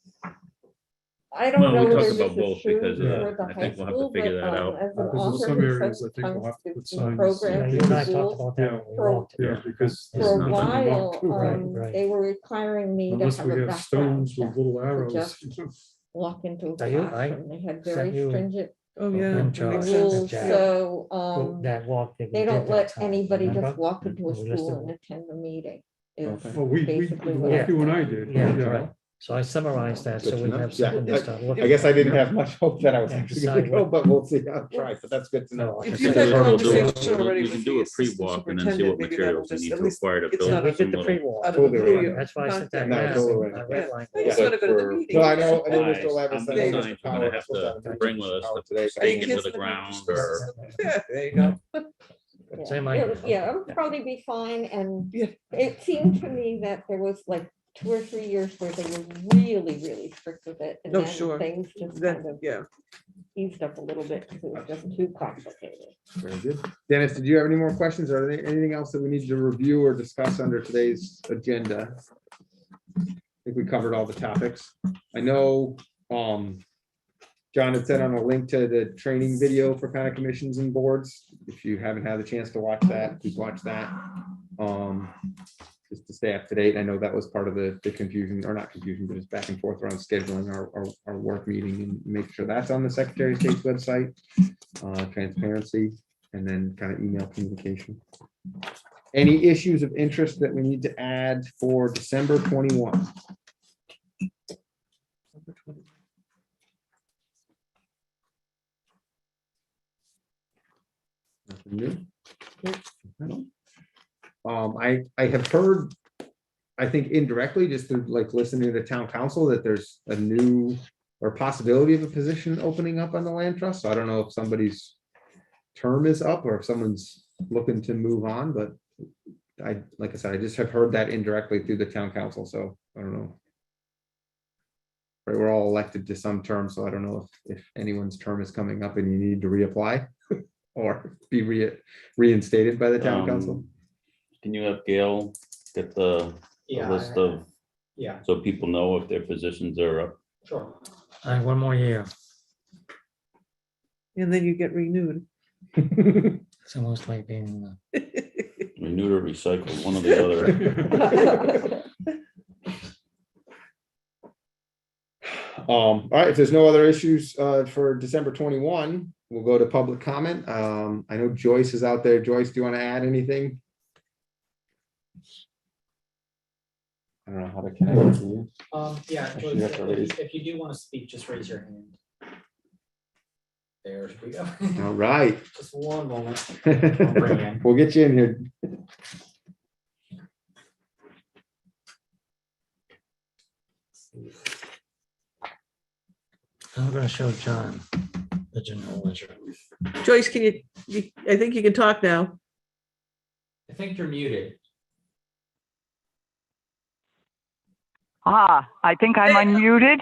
I don't Well, we know talked whether about this both is true because, for the I high think we'll have to school, figure but that out. as an Because in author some who areas, I think we'll comes have to to put the signs. program Yeah, for you and I school, talked about that. when we for- walked it. Yeah, because. For a nothing. while, Right, right. they were requiring me to Unless have we a have background stones with check little to arrows. just walk into a Are you- I classroom. They had sent very you- stringent Oh, yeah. And that Charlie. makes sense. rules, Jack. so, That walk. that we they did don't that let time, anybody remember? just walk into a We listed school it. and attend the meeting. is Okay. Well, we, basically what Yeah. you and I did. Yeah, correct. So I summarized that, Good so to we know. have Yeah, something to start looking. I guess I didn't at. have much hope that I was And actually gonna decide go, what- but we'll see. I'll try, but that's good to know. If I you've think had that's what we'll do. conversation already We with can the do a assistant pre-walk and then see what superintendent, maybe that'll materials we just need at to least- acquire to it's build not We a- some did the little. pre-walk. Out of the Totally blue, right. you That's why I sent that. contact No, map, totally and right. I redlined I it. just But wanna go to the for- meeting. No, I know Mr. Guys, Levis. I'm I know gonna Mr. sign, Powell, we're I'm gonna supposed to have to have a bring meeting with us Powell the today, so I stake didn't into Kids the in the ground country or. school. Yeah, there you go. Yeah, Same microphone. Yeah, it'll probably be fine, and Yeah. it seemed to me that there was like 2 or 3 years where they were really strict with it. And Oh, then sure. things just Then, kind of yeah. eased up a little bit because it was just too complicated. Very good. Dennis, did you have any more questions or anything else that we need to review or discuss under today's agenda? I think we covered all the topics. I know, John had sent on a link to the training video for kind of commissions and boards. If you haven't had a chance to watch that, please watch that. Just to stay up to date. I know that was part of the confusion, or not confusion, but it's back and forth around scheduling our work meeting and make sure that's on the Secretary of State's website. Transparency, and then kind of email communication. Any issues of interest that we need to add for December 21? Nothing new? I have heard, I think indirectly, just through like listening to the town council, that there's a new or possibility of a position opening up on the land trust. So I don't know if somebody's term is up or if someone's looking to move on, but like I said, I just have heard that indirectly through the town council, so I don't know. Right, we're all elected to some term, so I don't know if anyone's term is coming up and you need to reapply or be reinstated by the town council. Can you have Gail get the list of, Yeah, so people know if their positions are up? sure. All right, one more year. And then you get renewed. It's almost like being, Renewed or recycled, one or the other. All right, if there's no other issues for December 21, we'll go to public comment. I know Joyce is out there. Joyce, do you want to add anything? I don't know how to connect with you. Yeah, Actually, Joyce, that's already- if you do want to speak, just raise your hand. There we go. All right. Just one moment. I'll bring you in. We'll get you in here. I'm gonna show John the general ledger. Joyce, can you, I think you can talk now. I think you're muted. I think I'm unmuted.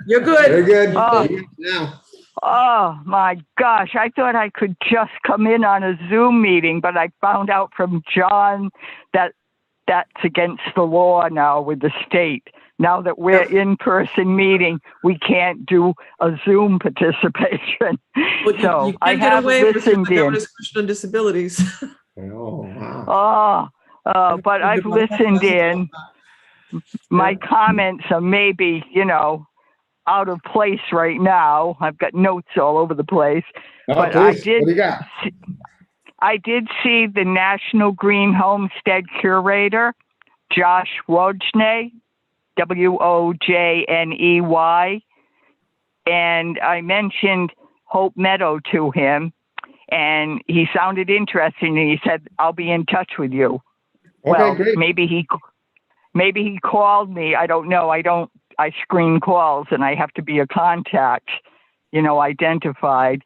You're Very good. good. Oh. Now, Oh, my gosh. I thought I could just come in on a Zoom meeting, but I found out from John that that's against the law now with the state. Now that we're in-person meeting, we can't do a Zoom participation. Well, you So can I get have away with listened the in. Governor's Commission on Disabilities. oh, wow. But I've listened in. My comments are maybe, out of place right now. I've got notes all over the place. Oh, But please, what do you got? I did see the National Green Homestead Curator, Josh Wojney, Wojney, and I mentioned Hope Meadow to him, and he sounded interesting, and he said, "I'll be in touch with you." Okay, Well, great. maybe he called me. I don't know. I screen calls, and I have to be a contact, identified.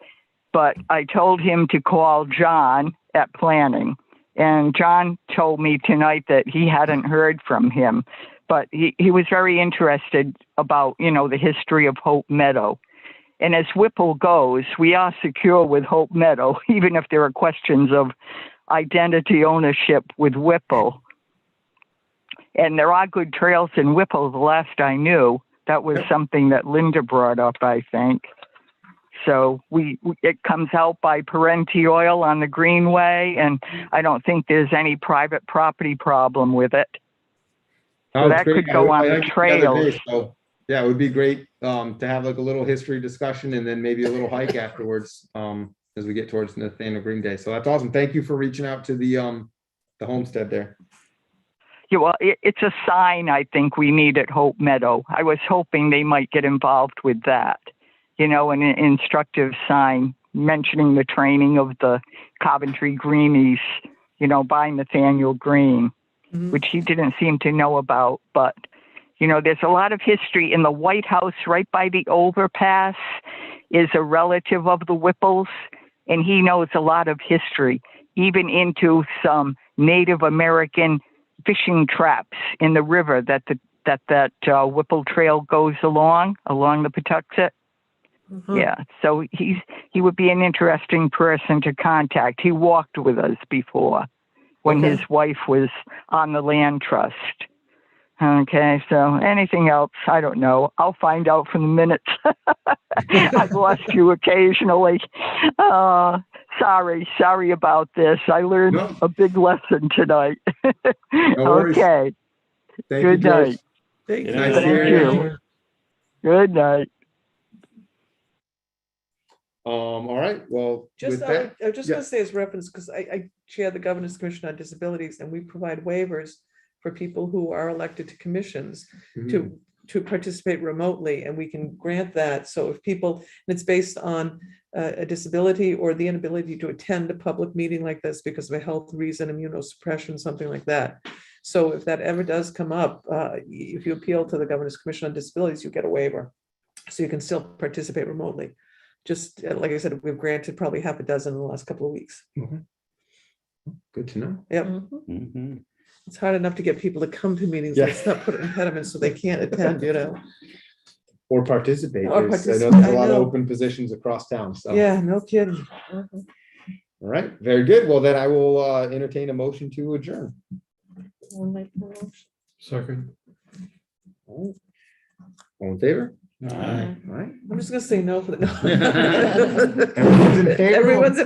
But I told him to call John at planning. And John told me tonight that he hadn't heard from him, but he was very interested about, the history of Hope Meadow. And as Whipple goes, we are secure with Hope Meadow, even if there are questions of identity ownership with Whipple. And there are good trails in Whipple, the last I knew. That was something that Linda brought up, I think. So it comes out by Parenti Oil on the Greenway, and I don't think there's any private property problem with it. So that could go on the trails. So, yeah, it would be great to have like a little history discussion and then maybe a little hike afterwards as we get towards Nathaniel Green Day. So that's awesome. Thank you for reaching out to the homestead there. Yeah, well, it's a sign I think we need at Hope Meadow. I was hoping they might get involved with that. An instructive sign mentioning the training of the Coventry Greenies, by Nathaniel Green, which he didn't seem to know about. But, there's a lot of history in the White House right by the overpass is a relative of the Whipples, and he knows a lot of history, even into some Native American fishing traps in the river that Whipple Trail goes along the Patuxent. Yeah, so he would be an interesting person to contact. He walked with us before when his wife was on the land trust. Okay, so anything else? I don't know. I'll find out from the minutes. I've lost you occasionally. Sorry about this. I learned a big lesson tonight. Okay. Good night. Thank you. Nice Thank you. Good night. All right. Well, Just, with that, I was just going to say as reference, because I chair the Governor's Commission on Disabilities, and we provide waivers for people who are elected to commissions to participate remotely, and we can grant that. So if people, and it's based on a disability or the inability to attend a public meeting like this because of a health reason, immunosuppression, something like that. So if that ever does come up, if you appeal to the Governor's Commission on Disabilities, you get a waiver. So you can still participate remotely. Just like I said, we've granted probably half a dozen in the last couple of weeks. good to know. Yep. It's hard enough to get people to come to meetings. Let's not put impediments so they can't attend, Or participate. Or I know participate, there's a I lot of know. open positions across town. So Yeah, no kidding. all right, very good. Well, then I will entertain a motion to adjourn. Second. All in favor? Aye. All right. I'm just gonna say no for the. Everyone's in favor? Everyone's in